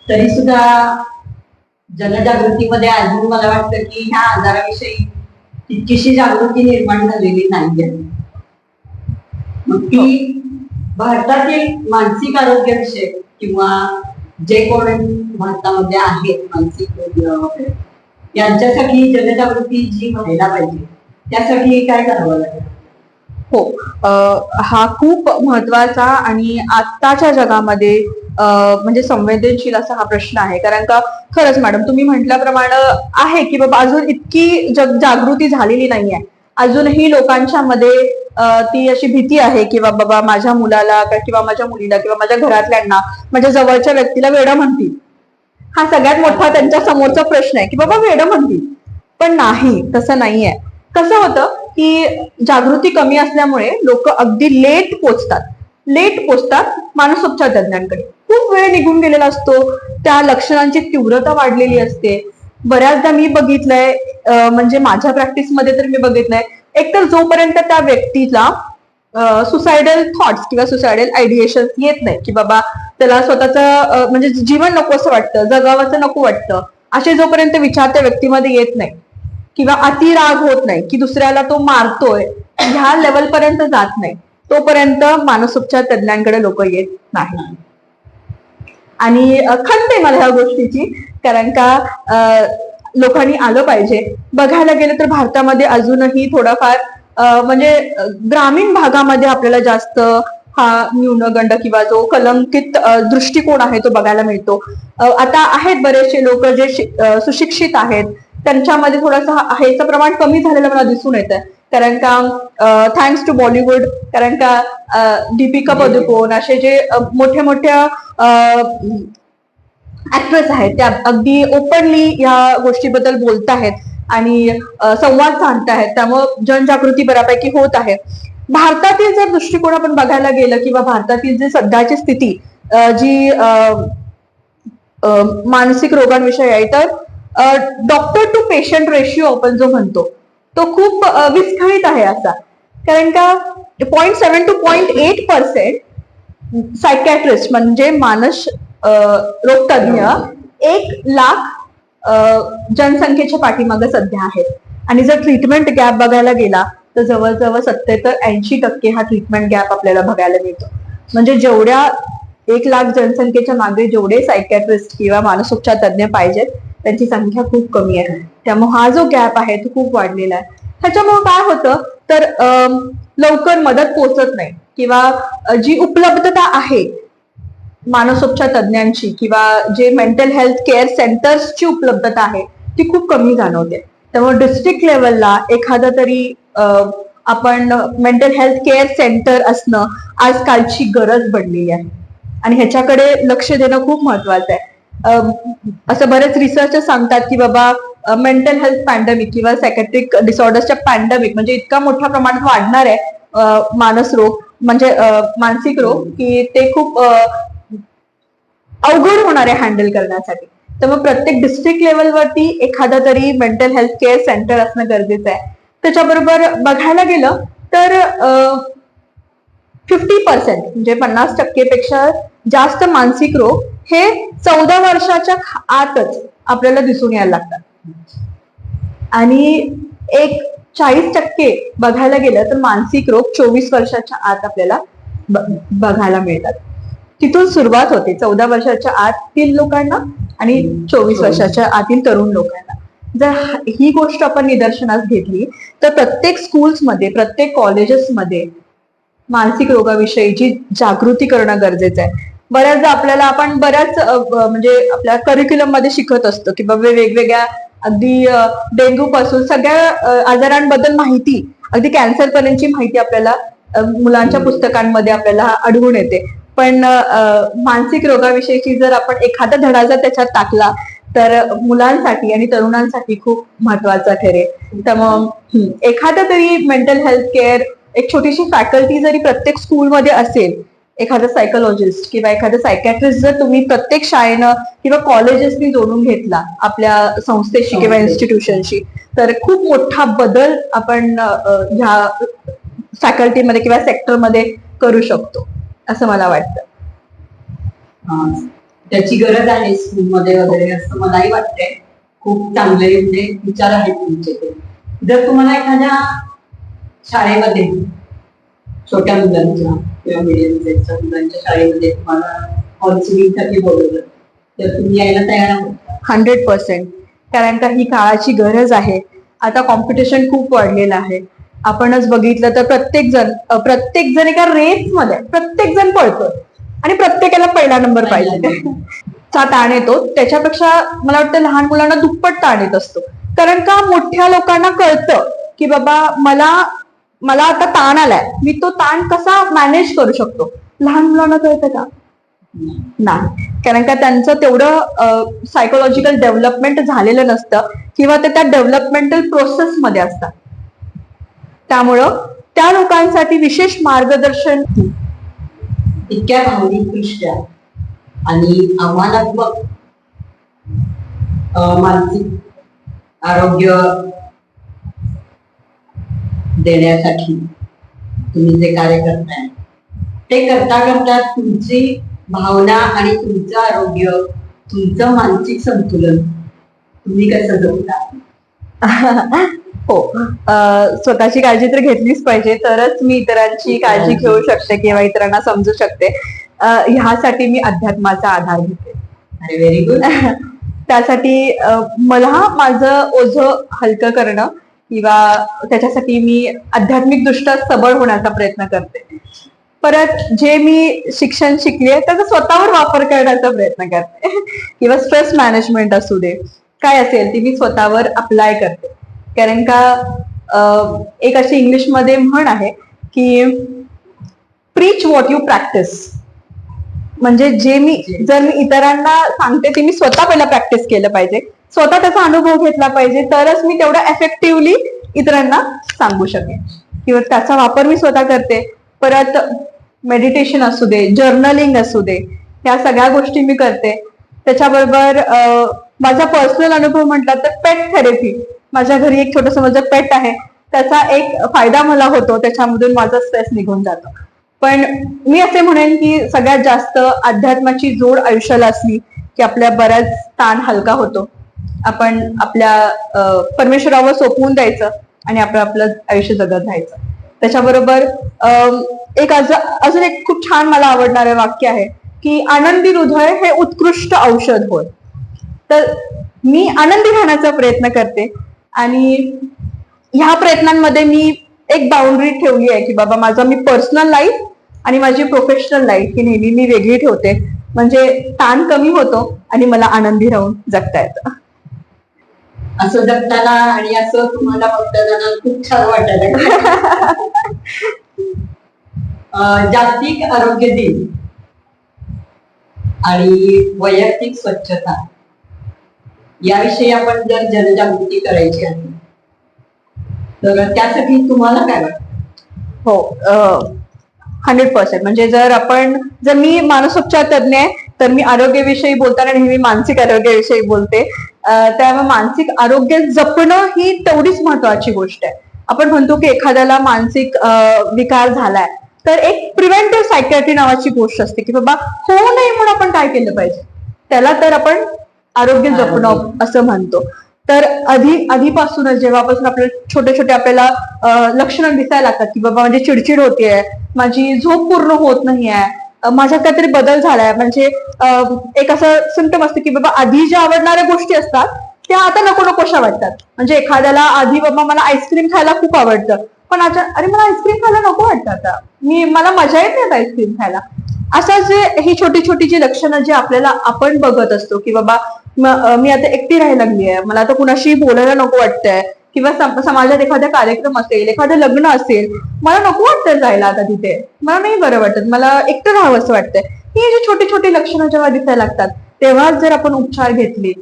तरी सुद्धा जनजागृतीमध्ये अजून मला वाटतं की ह्या आजाराविषयी तितकीशी जागृती निर्माण झालेली नाहीये. मग ती भारतातील मानसिक आरोग्याविषयी किंवा जे कोण भारतामध्ये आहेत मानसिक रोग यांच्यासाठी जनजागृती जी व्हायला पाहिजे त्यासाठी काय करावं लागेल? हो, हा खूप महत्वाचा आणि आत्ताच्या जगामध्ये म्हणजे संवेदनशील असा हा प्रश्न आहे. कारण का खरंच मॅडम तुम्ही म्हटल्याप्रमाणे आहे की बाबा अजून इतकी जागृती झालेली नाहीये. अजूनही लोकांच्या मध्ये ती अशी भीती आहे की बाबा माझ्या मुलाला किंवा माझ्या मुलीला किंवा माझ्या घरातल्यांना, माझ्या जवळच्या व्यक्तीला वेडं म्हणतील. हा सगळ्यात मोठा त्यांच्या समोरचा प्रश्न आहे की बाबा वेडं म्हणतील. पण नाही, तसं नाहीये. कसं होतं की जागृती कमी असल्यामुळे लोक अगदी लेट पोचतात मानसोपचार तज्ञांकडे. खूप वेळ निघून गेलेला असतो, त्या लक्षणांची तीव्रता वाढलेली असते. बऱ्याचदा मी बघितलंय, म्हणजे माझ्या प्रॅक्टिसमध्ये तर मी बघितलंय, एकतर जोपर्यंत त्या व्यक्तीला सुसायडल थॉट्स किंवा सुसायडल आयडिएशन येत नाही की बाबा त्याला स्वतःचं म्हणजे जीवन नको असं वाटतं, जगावंसं नको वाटतं, असे जोपर्यंत विचार त्या व्यक्तीमध्ये येत नाही किंवा अति राग होत नाही की दुसऱ्याला तो मारतोय, ह्या लेवल पर्यंत जात नाही, तोपर्यंत मानसोपचार तज्ञांकडे लोक येत नाही. आणि खंत आहे मला ह्या गोष्टीची, कारण का लोकांनी आलं पाहिजे. बघायला गेलं तर भारतामध्ये अजूनही थोडाफार म्हणजे ग्रामीण भागामध्ये आपल्याला जास्त हा न्यूनगंड किंवा जो कलंकित दृष्टिकोन आहे तो बघायला मिळतो. आता आहेत बरेचसे लोक जे सुशिक्षित आहेत, त्यांच्यामध्ये थोडासा ह्याचं प्रमाण कमी झालेलं मला दिसून येतं. कारण का थँक्स टू बॉलिवूड, कारण का दीपिका पदुकोण असे जे मोठ्या मोठ्या ऍक्ट्रेस आहेत त्या अगदी ओपनली या गोष्टीबद्दल बोलत आहेत आणि संवाद साधत आहेत. त्यामुळे जनजागृती बऱ्यापैकी होत आहे. भारतातील जर दृष्टिकोन आपण बघायला गेलं किंवा भारतातील जी सध्याची स्थिती जी मानसिक रोगांविषयी आहे, तर डॉक्टर टू पेशंट रेशिओ आपण जो म्हणतो तो खूप विस्कळीत आहे असा. कारण का 0.7 to 0.8% सायकॅट्रिस्ट म्हणजे मानस रोगतज्ञ 1,00,000 जनसंख्येच्या पाठीमागे सध्या आहेत. आणि जर ट्रीटमेंट गॅप बघायला गेला तर जवळजवळ 70 ते 80% हा ट्रीटमेंट गॅप आपल्याला बघायला मिळतो. म्हणजे जेवढ्या 1,00,000 जनसंख्येच्या मागे जेवढे सायकॅट्रिस्ट किंवा मानसोपचार तज्ञ पाहिजेत त्यांची संख्या खूप कमी आहे. त्यामुळे हा जो गॅप आहे तो खूप वाढलेला आहे. ह्याच्यामुळे काय होतं तर लवकर मदत पोहोचत नाही किंवा जी उपलब्धता आहे मानसोपचार तज्ञांची किंवा जे मेंटल हेल्थ केअर सेंटर्सची उपलब्धता आहे ती खूप कमी जाणवते. त्यामुळे डिस्ट्रिक्ट लेवलला एखादा तरी आपण मेंटल हेल्थ केअर सेंटर असणं आजकालची गरज बनलेली आहे आणि ह्याच्याकडे लक्ष देणं खूप महत्वाचं आहे. असं बरेच रिसर्च सांगतात की बाबा मेंटल हेल्थ पॅन्डेमिक किंवा सायकॅट्रिक डिसऑर्डर्सच्या पॅन्डेमिक म्हणजे इतका मोठ्या प्रमाणात वाढणार आहे मानस रोग म्हणजे मानसिक रोग की ते खूप अवघड होणार आहे हँडल करण्यासाठी. त्यामुळे प्रत्येक डिस्ट्रिक्ट लेवलवरती एखादा तरी मेंटल हेल्थ केअर सेंटर असणं गरजेचं आहे. त्याच्याबरोबर बघायला गेलं तर 50% म्हणजे 50% पेक्षा जास्त मानसिक रोग हे 14 वर्षाच्या आतच आपल्याला दिसून यायला लागतात आणि 40% बघायला गेलं तर मानसिक रोग 24 वर्षाच्या आत आपल्याला बघायला मिळतात. तिथून सुरुवात होते 14 वर्षाच्या आतील लोकांना आणि 24 वर्षाच्या आतील तरुण लोकांना. जर ही गोष्ट आपण निदर्शनास घेतली तर प्रत्येक स्कूल्समध्ये, प्रत्येक कॉलेजेसमध्ये मानसिक रोगाविषयीची जागृती करणं गरजेचं आहे. बऱ्याचदा आपल्याला आपण बऱ्याच म्हणजे आपल्या करिक्युलम मध्ये शिकत असतो की बाबा वेगवेगळ्या अगदी डेंग्यू पासून सगळ्या आजारांबद्दल माहिती, अगदी कॅन्सर पर्यंतची माहिती आपल्याला मुलांच्या पुस्तकांमध्ये आपल्याला आढळून येते. पण मानसिक रोगाविषयीची जर आपण एखादा धडा जर त्याच्यात टाकला तर मुलांसाठी आणि तरुणांसाठी खूप महत्वाचा ठरेल. तर मग एखादा तरी मेंटल हेल्थ केअर एक छोटीशी फॅकल्टी जरी प्रत्येक स्कूलमध्ये असेल, एखादा सायकोलॉजिस्ट किंवा एखादा सायकॅट्रिस्ट जर तुम्ही प्रत्येक शाळेनं किंवा कॉलेजेसनी जोडून घेतला आपल्या संस्थेशी किंवा इन्स्टिट्यूशनशी, तर खूप मोठा बदल आपण ह्या फॅकल्टीमध्ये किंवा सेक्टरमध्ये करू शकतो असं मला वाटतं. त्याची गरज आहे स्कूलमध्ये वगैरे असं मलाही वाटतंय. खूप चांगले म्हणजे विचार आहेत तुमचे ते. जर तुम्हाला एखाद्या शाळेमध्ये छोट्या मुलांच्या किंवा मिडियम साईजच्या मुलांच्या शाळेमध्ये तुम्हाला काउन्सिलिंग साठी बोलवलं तर तुम्ही यायला तयार आहात? 100%. कारण का ही काळाची गरज आहे. आता कॉम्पिटिशन खूप वाढलेलं आहे. आपणच बघितलं तर प्रत्येक जण एका रेस मध्ये प्रत्येक जण पळतोय आणि प्रत्येकाला पहिला नंबर पाहिजे चा ताण येतो. त्याच्यापेक्षा मला वाटतं लहान मुलांना दुप्पट ताण येत असतो. कारण का मोठ्या लोकांना कळतं की बाबा मला आता ताण आलाय, मी तो ताण कसा मॅनेज करू शकतो. लहान मुलांना कळतं का? नाही. कारण का त्यांचं तेवढं सायकोलॉजिकल डेव्हलपमेंट झालेलं नसतं किंवा ते त्या डेव्हलपमेंटल प्रोसेस मध्ये असतात. त्यामुळं त्या लोकांसाठी विशेष मार्गदर्शन इतक्या भावनिकदृष्ट्या आणि आव्हानात्मक मानसिक आरोग्य देण्यासाठी तुम्ही जे कार्य करताय ते करता करता तुमची भावना आणि तुमचं आरोग्य, तुमचं मानसिक संतुलन तुम्ही कसं जपता? हो, स्वतःची काळजी तर घेतलीच पाहिजे, तरच मी इतरांची काळजी घेऊ शकते किंवा इतरांना समजू शकते. ह्यासाठी मी अध्यात्माचा आधार घेते. Very good. त्यासाठी मला माझं ओझं हलकं करणं किंवा त्याच्यासाठी मी आध्यात्मिक दृष्ट्या सबळ होण्याचा प्रयत्न करते. परत जे मी शिक्षण शिकले त्याचा स्वतःवर वापर करण्याचा प्रयत्न करते किंवा स्ट्रेस मॅनेजमेंट असू दे, काय असेल ती मी स्वतःवर अप्लाय करते. कारण का एक अशी इंग्लिशमध्ये म्हण आहे की प्रीच व्हॉट यू प्रॅक्टिस. म्हणजे जर मी इतरांना सांगते ते मी स्वतः पहिला प्रॅक्टिस केलं पाहिजे, स्वतः त्याचा अनुभव घेतला पाहिजे, तरच मी तेवढा एफेक्टिव्हली इतरांना सांगू शकेन किंवा त्याचा वापर मी स्वतः करते. परत मेडिटेशन असू दे, जर्नलिंग असू दे, या सगळ्या गोष्टी मी करते. त्याच्याबरोबर माझा पर्सनल अनुभव म्हटला तर पेट थेरपी. माझ्या घरी एक छोटंसं माझं पेट आहे, त्याचा एक फायदा मला होतो, त्याच्यामधून माझा स्ट्रेस निघून जातो. पण मी असे म्हणेन की सगळ्यात जास्त अध्यात्माची जोड आयुष्याला असली की आपल्या बऱ्याच ताण हलका होतो. आपण आपल्या परमेश्वरावर सोपवून द्यायचं आणि आपलं आयुष्य जगत राहायचं. त्याच्याबरोबर अजून एक खूप छान मला आवडणारे वाक्य आहे की आनंदी हृदय हे उत्कृष्ट औषध होय. तर मी आनंदी राहण्याचा प्रयत्न करते आणि ह्या प्रयत्नांमध्ये मी एक बाउंड्री ठेवली आहे की बाबा मी पर्सनल लाईफ आणि माझी प्रोफेशनल लाईफ ही नेहमी मी वेगळी ठेवते. म्हणजे ताण कमी होतो आणि मला आनंदी राहून जगता येतं. असं जगताना आणि असं तुम्हाला बघताना खूप छान वाटत. जागतिक आरोग्य दिन आणि वैयक्तिक स्वच्छता याविषयी आपण जर जनजागृती करायची आहे तर त्यासाठी तुम्हाला काय वाटतं? हो, 100%. म्हणजे जर मी मानसोपचार तज्ञ आहे तर मी आरोग्याविषयी बोलताना नेहमी मानसिक आरोग्याविषयी बोलते. त्यामुळे मानसिक आरोग्य जपणं ही तेवढीच महत्वाची गोष्ट आहे. आपण म्हणतो की एखाद्याला मानसिक विकार झालाय तर एक प्रिव्हेंटिव्ह सायकॅट्री नावाची गोष्ट असते की बाबा होऊ नये म्हणून आपण काय केलं पाहिजे, त्याला तर आपण आरोग्य जपणं असं म्हणतो. तर आधीपासूनच जेव्हापासून आपल्याला छोटे छोटे आपल्याला लक्षणं दिसायला लागतात की बाबा माझी चिडचिड होतीये, माझी झोप पूर्ण होत नाहीये, माझ्यात काहीतरी बदल झालाय, म्हणजे एक असं सिम्पटम असतं की बाबा आधी ज्या आवडणाऱ्या गोष्टी असतात त्या आता नको नकोशा वाटतात. म्हणजे एखाद्याला आधी बाबा मला आईस्क्रीम खायला खूप आवडतं, पण आता अरे मला आईस्क्रीम खायला नको वाटतं, आता मला मजा येत नाही आईस्क्रीम खायला. असं जे ही छोटी छोटी जी लक्षणं जे आपल्याला आपण बघत असतो की बाबा मी आता एकटी राहायला लागली आहे, मला आता कुणाशी बोलायला नको वाटतंय, किंवा समाजात एखादा कार्यक्रम असेल, एखादं लग्न असेल, मला नको वाटतं जायला आता तिथे, मला नाही बरं वाटत, मला एकटं राहावं असं वाटतंय. ही जी छोटी छोटी लक्षणं जेव्हा दिसायला लागतात, तेव्हाच जर आपण उपचार घेतले,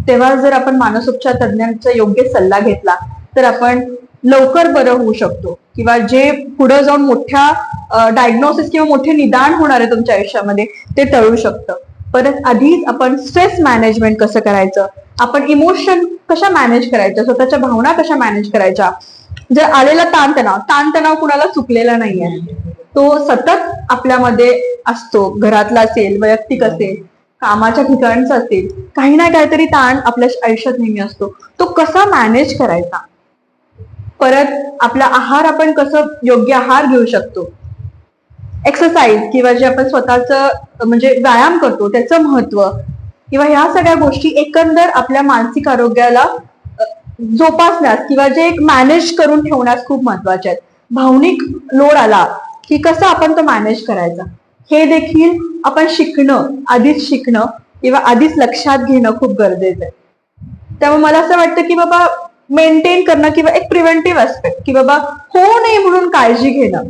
तेव्हा जर आपण मानसोपचार तज्ञांचा योग्य सल्ला घेतला, तर आपण लवकर बरं होऊ शकतो, किंवा जे पुढे जाऊन मोठ्या डायग्नोसिस किंवा मोठे निदान होणार आहे तुमच्या आयुष्यामध्ये ते टळू शकतं. परत आधीच आपण स्ट्रेस मॅनेजमेंट कसं करायचं, आपण इमोशन कशा मॅनेज करायच्या, स्वतःच्या भावना कशा मॅनेज करायच्या. जर आलेला ताणतणाव कुणाला चुकलेला नाहीये, तो सतत आपल्यामध्ये असतो, घरातला असेल, वैयक्तिक असेल, कामाच्या ठिकाणचा असेल, काही ना काहीतरी ताण आपल्या आयुष्यात नेहमी असतो. तो कसा मॅनेज करायचा. परत आपला आहार, आपण कसं योग्य आहार घेऊ शकतो, एक्सरसाइज किंवा जे आपण स्वतःचं म्हणजे व्यायाम करतो त्याचं महत्व, किंवा ह्या सगळ्या गोष्टी एकंदर आपल्या मानसिक आरोग्याला जोपासण्यास किंवा जे एक मॅनेज करून ठेवण्यास खूप महत्वाचे आहेत. भावनिक लोड आला की कसं आपण तो मॅनेज करायचा, हे देखील आपण आधीच शिकणं किंवा आधीच लक्षात घेणं खूप गरजेचं आहे. त्यामुळे मला असं वाटतं की बाबा मेंटेन करणं किंवा एक प्रिव्हेंटिव्ह अस्पेक्ट, की बाबा होऊ नये म्हणून काळजी घेणं,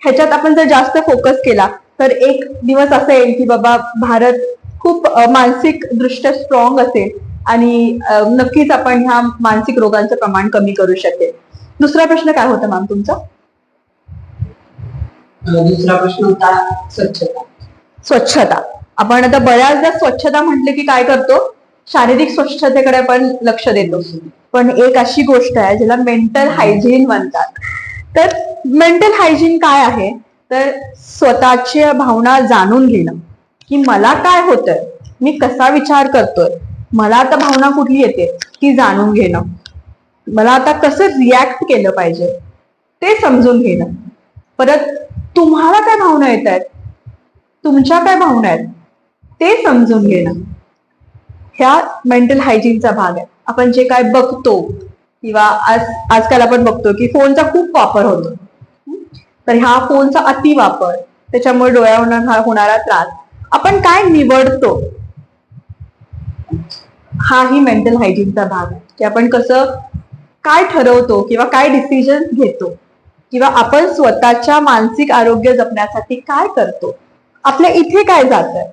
ह्याच्यात आपण जर जास्त फोकस केला तर एक दिवस असा येईल की बाबा भारत खूप मानसिक दृष्ट्या स्ट्रॉंग असेल आणि नक्कीच आपण ह्या मानसिक रोगांचं प्रमाण कमी करू शकेल. दुसरा प्रश्न काय होता मॅम तुमचा? दुसरा प्रश्न होता स्वच्छता. आपण आता बऱ्याचदा स्वच्छता म्हटले की काय करतो, शारीरिक स्वच्छतेकडे आपण लक्ष देतो, पण एक अशी गोष्ट आहे ज्याला मेंटल हायजीन म्हणतात. तर मेंटल हायजीन काय आहे, तर स्वतःच्या भावना जाणून घेणं, की मला काय होतंय, मी कसा विचार करतोय, मला आता भावना कुठली येते ती जाणून घेणं, मला आता कसं रिॲक्ट केलं पाहिजे ते समजून घेणं. परत तुम्हाला काय भावना येत आहेत, तुमच्या काय भावना आहेत ते समजून घेणं, ह्या मेंटल हायजीनचा भाग आहे. आपण जे काय बघतो, किंवा आजकाल आपण बघतो की फोनचा खूप वापर होतो, तर ह्या फोनचा अति वापर, त्याच्यामुळे डोळ्यावर होणारा त्रास, आपण काय निवडतो, हाही मेंटल हायजीनचा भाग आहे. की आपण कसं काय ठरवतो किंवा काय डिसिजन घेतो, किंवा आपण स्वतःच्या मानसिक आरोग्य जपण्यासाठी काय करतो, आपल्या इथे काय जात आहे,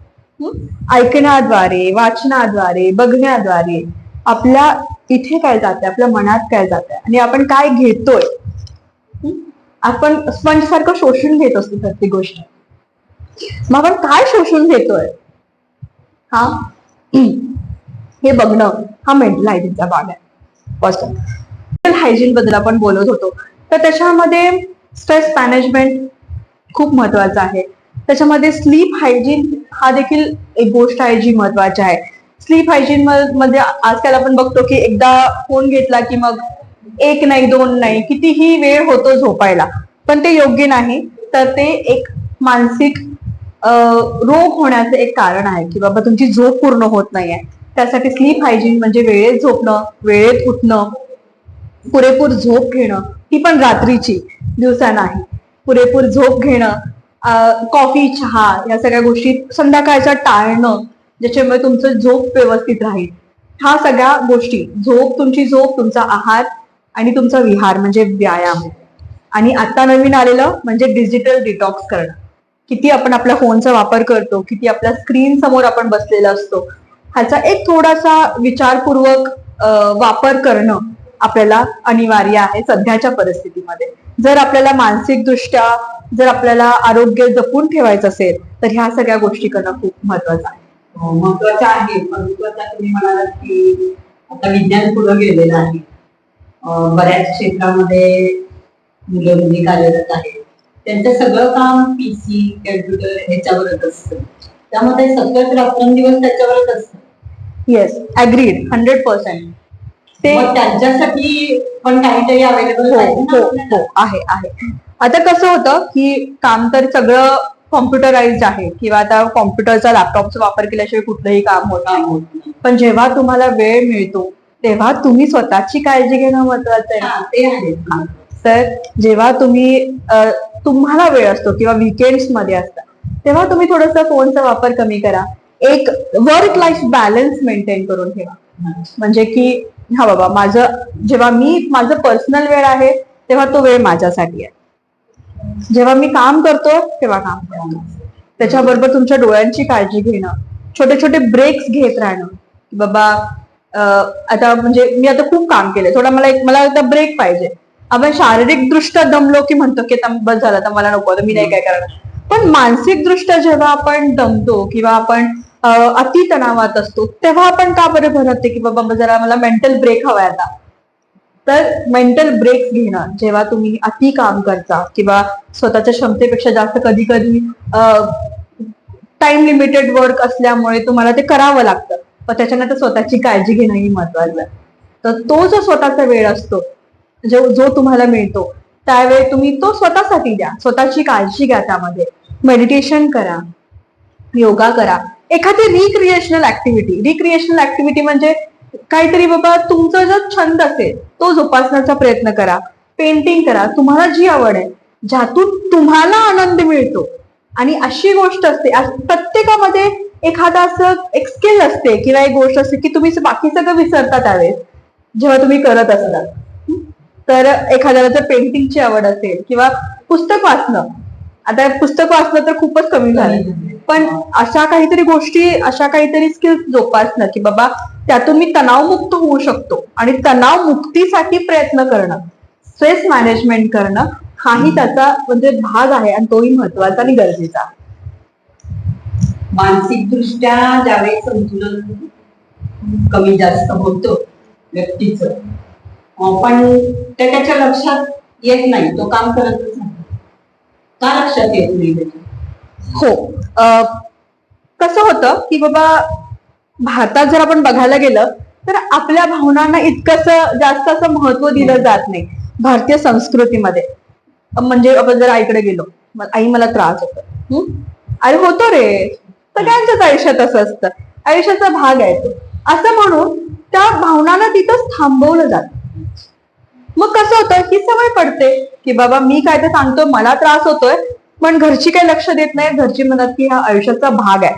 ऐकण्याद्वारे, वाचनाद्वारे, बघण्याद्वारे आपल्या इथे काय जाते, आपल्या मनात काय जात आहे, आणि आपण काय घेतोय. आपण स्पंज सारखं शोषून घेत असतो प्रत्येक गोष्ट, मग आपण काय शोषून घेतोय हा हे बघणं, हा मेंटल हायजीनचा भाग आहे. मेंटल हायजीन बद्दल आपण बोलत होतो, तर त्याच्यामध्ये स्ट्रेस मॅनेजमेंट खूप महत्वाचं आहे. त्याच्यामध्ये स्लीप हायजीन हा देखील एक गोष्ट आहे जी महत्वाची आहे. स्लीप हायजीन मध्ये आजकाल आपण बघतो की एकदा फोन घेतला की मग 1 नाही 2 नाही कितीही वेळ होतो झोपायला, पण ते योग्य नाही. तर ते एक मानसिक रोग होण्याचं एक कारण आहे की बाबा तुमची झोप पूर्ण होत नाहीये. त्यासाठी स्लीप हायजीन म्हणजे वेळेत झोपणं, वेळेत उठणं, पुरेपूर झोप घेणं, ती पण रात्रीची, दिवसा नाही. पुरेपूर झोप घेणं, कॉफी, चहा या सगळ्या गोष्टी संध्याकाळच्या टाळणं, ज्याच्यामुळे तुमचं झोप व्यवस्थित राहील. ह्या सगळ्या गोष्टी, तुमची झोप, तुमचा आहार आणि तुमचा विहार म्हणजे व्यायाम, आणि आता नवीन आलेलं म्हणजे डिजिटल डिटॉक्स करणं. किती आपण आपल्या फोनचा वापर करतो, किती आपल्या स्क्रीन समोर आपण बसलेला असतो, ह्याचा एक थोडासा विचारपूर्वक वापर करणं आपल्याला अनिवार्य आहे सध्याच्या परिस्थितीमध्ये. जर आपल्याला मानसिक दृष्ट्या जर आपल्याला आरोग्य जपून ठेवायचं असेल तर ह्या सगळ्या गोष्टी करणं खूप महत्वाचं आहे. महत्वाचं आहे. महत्वाचं तुम्ही म्हणालात की आता विज्ञान पुढे गेलेलं आहे, बऱ्याच क्षेत्रामध्ये मुलं मुली कार्यरत आहेत, त्यांचं सगळं काम PC, कम्प्युटर ह्याच्यावरच असतं, त्यामध्ये सतत रात्रंदिवस त्याच्यावरच असतं. Yes, agreed, 100%. ते त्यांच्यासाठी पण काहीतरी अवेलेबल आहे. आता कसं होतं की काम तर सगळं कॉम्प्युटराइज्ड आहे, किंवा आता कॉम्प्युटरचा, लॅपटॉपचा वापर केल्याशिवाय कुठलंही काम होत नाही. पण जेव्हा तुम्हाला वेळ मिळतो तेव्हा तुम्ही स्वतःची काळजी घेणं महत्वाचं आहे. हा, ते आहे. तर जेव्हा तुम्ही तुम्हाला वेळ असतो किंवा विकेंड्स मध्ये असता, तेव्हा तुम्ही थोडंसं फोनचा वापर कमी करा. एक वर्क लाईफ बॅलन्स मेंटेन करून ठेवा. म्हणजे की हा बाबा, जेव्हा माझं पर्सनल वेळ आहे तेव्हा तो वेळ माझ्यासाठी आहे. जेव्हा मी काम करतो तेव्हा काम करतो. त्याच्याबरोबर तुमच्या डोळ्यांची काळजी घेणं, छोटे छोटे ब्रेक्स घेत राहणं. की बाबा आता म्हणजे मी आता खूप काम केलंय, थोडा मला आता ब्रेक पाहिजे. आपण शारीरिक दृष्ट्या दमलो की म्हणतो की बस झालं, तर मला नको, तर मी नाही काय करणार. पण मानसिक दृष्ट्या जेव्हा आपण दमतो किंवा आपण अति तणावात असतो, तेव्हा आपण का बरं भरते की बाबा जरा मला मेंटल ब्रेक हवाय आता. तर मेंटल ब्रेक्स घेणं, जेव्हा तुम्ही अति काम करता किंवा स्वतःच्या क्षमतेपेक्षा जास्त कधी कधी टाइम लिमिटेड वर्क असल्यामुळे तुम्हाला ते करावं लागतं, पण त्याच्यानंतर स्वतःची काळजी घेणंही महत्वाचं आहे. तर तो जो स्वतःचा वेळ असतो, जो तुम्हाला मिळतो, त्यावेळी तुम्ही तो स्वतःसाठी द्या. स्वतःची काळजी घ्या. त्यामध्ये मेडिटेशन करा, योगा करा, एखादी रिक्रिएशनल ऍक्टिव्हिटी म्हणजे काहीतरी बाबा तुमचा जो छंद असेल तो जोपासण्याचा प्रयत्न करा. पेंटिंग करा, तुम्हाला जी आवड आहे, ज्यातून तुम्हाला आनंद मिळतो. आणि अशी गोष्ट असते, प्रत्येकामध्ये एखादा असं एक स्किल असते किंवा एक गोष्ट असते की तुम्ही बाकी सगळं विसरता त्यावेळेस जेव्हा तुम्ही करत असता. तर एखाद्याला जर पेंटिंगची आवड असेल किंवा पुस्तक वाचणं, आता पुस्तक वाचणं तर खूपच कमी झालं, पण अशा काहीतरी गोष्टी, अशा काहीतरी स्किल्स जोपासणं की बाबा त्यातून मी तणावमुक्त होऊ शकतो, आणि तणाव मुक्तीसाठी प्रयत्न करणं, स्ट्रेस मॅनेजमेंट करणं, हाही त्याचा म्हणजे भाग आहे, आणि तोही महत्वाचा आणि गरजेचा. मानसिक दृष्ट्या ज्यावेळी संतुलन कमी जास्त होतं व्यक्तीचं, पण ते त्याच्या लक्षात येत नाही, तो काम करतच नाही. का लक्षात येत नाही त्याच्या? हो, कसं होतं की बाबा भारतात जर आपण बघायला गेलं तर आपल्या भावनांना इतकंच जास्त असं महत्व दिलं जात नाही भारतीय संस्कृतीमध्ये. म्हणजे आपण जर आईकडे गेलो, आई मला त्रास होतो, अरे होतो रे, सगळ्यांच्याच आयुष्यात असं असतं, आयुष्याचा भाग आहे तो, असं म्हणून त्या भावनांना तिथंच थांबवलं जातं. मग कसं होतं, ही सवय पडते की बाबा मी काय तर सांगतो, मला त्रास होतोय, पण घरची काही लक्ष देत नाही. घरची म्हणत की हा आयुष्याचा भाग आहे.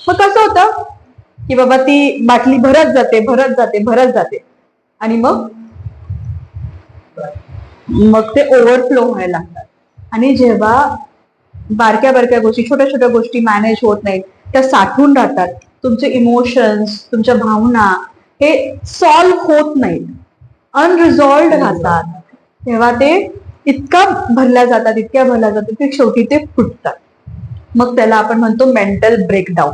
मग कसं होतं की बाबा ती बाटली भरत जाते आणि मग ते ओव्हरफ्लो व्हायला लागतात. आणि जेव्हा बारक्या बारक्या गोष्टी, छोट्या छोट्या गोष्टी मॅनेज होत नाहीत, त्या साठून राहतात, तुमचे इमोशन्स, तुमच्या भावना हे सॉल्व्ह होत नाहीत, अनरिझॉल्व्ड राहतात, तेव्हा ते इतक्या भरल्या जातात की शेवटी ते फुटतात. मग त्याला आपण म्हणतो मेंटल ब्रेकडाऊन.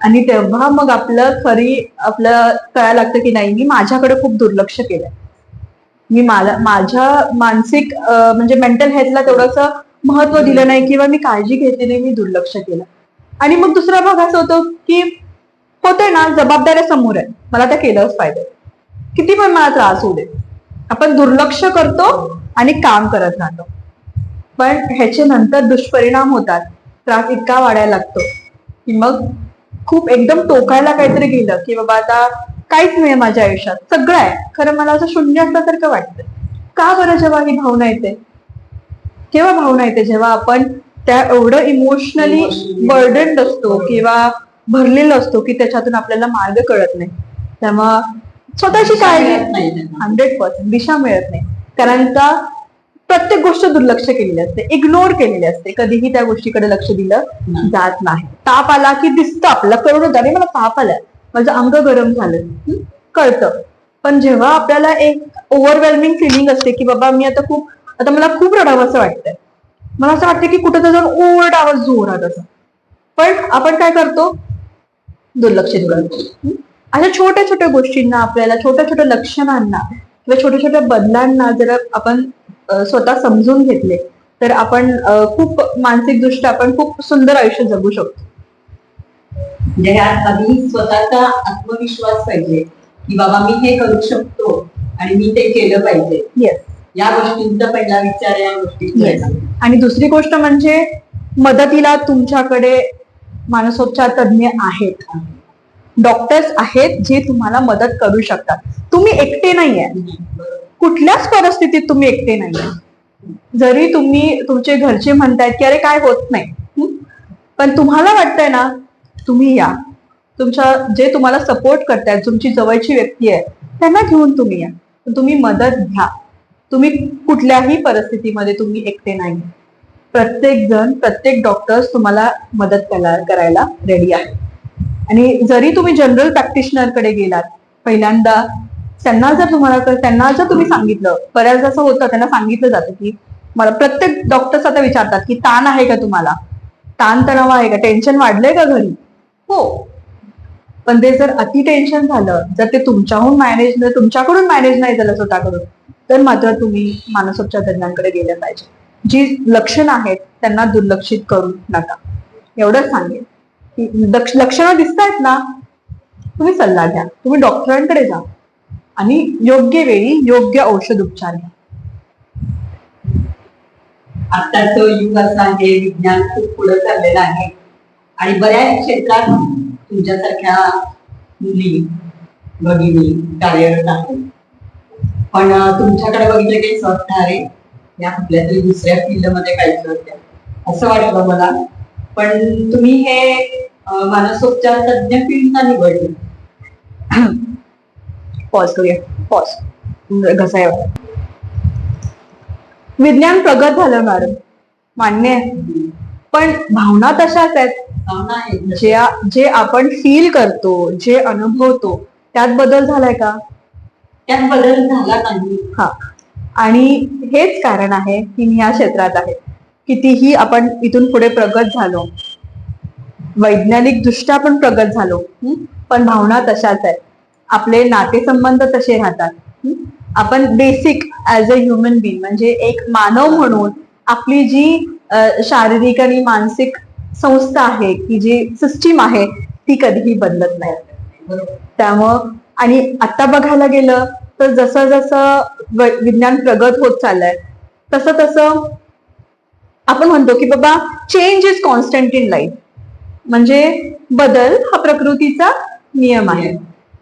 आणि तेव्हा मग आपलं कळायला लागतं की नाही, मी माझ्याकडे खूप दुर्लक्ष केलंय, मी माझ्या मानसिक म्हणजे मेंटल हेल्थला तेवढंसं महत्व दिलं नाही किंवा मी काळजी घेतली नाही, मी दुर्लक्ष केलं. आणि मग दुसरा भाग असा होतो की होतंय ना, जबाबदाऱ्या समोर आहे, मला त्या केलंच पाहिजे, किती पण मला त्रास होऊ दे, आपण दुर्लक्ष करतो आणि काम करत राहतो. पण ह्याचे नंतर दुष्परिणाम होतात. त्रास इतका वाढायला लागतो की मग खूप एकदम टोकायला काहीतरी गेलं की बाबा आता काहीच नाही माझ्या आयुष्यात, सगळं आहे, खरं मला असं शून्य असल्यासारखं वाटतं. का बरं? जेव्हा ही भावना येते, केव्हा भावना येते? जेव्हा आपण त्या एवढं इमोशनली बर्डन्ड असतो किंवा भरलेलं असतो की त्याच्यातून आपल्याला मार्ग कळत नाही. तेव्हा स्वतःची काळजी 100% दिशा मिळत नाही, कारण का प्रत्येक गोष्ट दुर्लक्ष केलेली असते, इग्नोर केलेली असते, कधीही त्या गोष्टीकडे लक्ष दिलं जात नाही. ताप आला की दिसतं आपल्याला, कळून अरे मला ताप आलाय, माझं अंग गरम झालं, कळतं. पण जेव्हा आपल्याला एक ओव्हरवेल्मिंग फिलिंग असते की बाबा मी आता मला खूप रडावं असं वाटतंय, मला असं वाटतं की कुठं जाऊन ओरडावं जोरात असं, पण आपण काय करतो? दुर्लक्षित करतो. अशा छोट्या छोट्या गोष्टींना, आपल्याला छोट्या छोट्या लक्षणांना किंवा छोट्या छोट्या बदलांना जर आपण स्वतः समजून घेतले तर आपण खूप मानसिकदृष्ट्या आपण खूप सुंदर आयुष्य जगू शकतो. म्हणजे ह्यात आधी स्वतःचा आत्मविश्वास पाहिजे की बाबा मी हे करू शकतो आणि मी ते केलं पाहिजे. येस, या गोष्टींचा पहिला विचार या गोष्टी. आणि दुसरी गोष्ट म्हणजे मदतीला तुमच्याकडे मानसोपचार तज्ञ आहेत. डॉक्टर्स आहेत जे तुम्हाला मदत करू शकतात. तुम्ही एकटे नाहीये, कुठल्याच परिस्थितीत तुम्ही एकटे नाहीये. जरी तुम्ही तुमचे घरचे म्हणतायत की अरे काय होत नाही, पण तुम्हाला वाटतंय ना, तुम्ही या. तुमच्या जे तुम्हाला सपोर्ट करतायत, तुमची जवळची व्यक्ती आहे, त्यांना घेऊन तुम्ही या. तुम्ही मदत घ्या. तुम्ही कुठल्याही परिस्थितीमध्ये तुम्ही एकटे नाही. प्रत्येक जण, प्रत्येक डॉक्टर्स तुम्हाला मदत करायला रेडी आहे. आणि जरी तुम्ही जनरल प्रॅक्टिशनर कडे गेलात पहिल्यांदा, त्यांना जर तुम्ही सांगितलं, बऱ्याच असं होतं, त्यांना सांगितलं जातं की मला, प्रत्येक डॉक्टर्स आता विचारतात की ताण आहे का तुम्हाला, ताणतणाव आहे का, टेन्शन वाढलंय का घरी. हो, पण ते जर अति टेन्शन झालं, जर ते तुमच्याकडून मॅनेज नाही झालं स्वतःकडून, तर मात्र तुम्ही मानसोपचार तज्ञांकडे गेलं पाहिजे. जी लक्षणं आहेत त्यांना दुर्लक्षित करू नका. एवढंच सांगेन की लक्षणं दिसत आहेत ना, तुम्ही सल्ला घ्या, तुम्ही डॉक्टरांकडे जा आणि योग्य वेळी योग्य औषध उपचार घ्या. आत्ताचं युग असं आहे, विज्ञान खूप पुढे चाललेलं आहे आणि बऱ्याच क्षेत्रात तुमच्यासारख्या मुली भगिनी कार्यरत आहेत. पण तुमच्याकडे बघितलं की स्वतःरे या कुठल्या तरी दुसऱ्या फील्डमध्ये पाहिजे होत्या असं वाटलं मला. पण तुम्ही हे मानसोपचार तज्ञ फील्ड का निवडली? पॉज करूया, पॉज. घसा विज्ञान प्रगत झालं मॅडम, मान्य आहे, पण भावना तशाच आहेत. जे आपण फील करतो, जे अनुभवतो, त्यात बदल झालाय का? त्यात बदल झाला नाही. हा, आणि हेच कारण आहे की मी या क्षेत्रात आहे. कितीही आपण इथून पुढे प्रगत झालो, वैज्ञानिक दृष्ट्या आपण प्रगत झालो, पण भावना तशाच आहेत. आपले नातेसंबंध तसे राहतात. आपण basic as a human being, म्हणजे एक मानव म्हणून आपली जी शारीरिक आणि मानसिक संस्था आहे, की जी सिस्टीम आहे, ती कधीही बदलत नाही. त्यामुळं, आणि आता बघायला गेलं तर जसं जसं विज्ञान प्रगत होत चाललंय, तसं तसं आपण म्हणतो की बाबा change is constant in life. म्हणजे बदल हा प्रकृतीचा नियम आहे.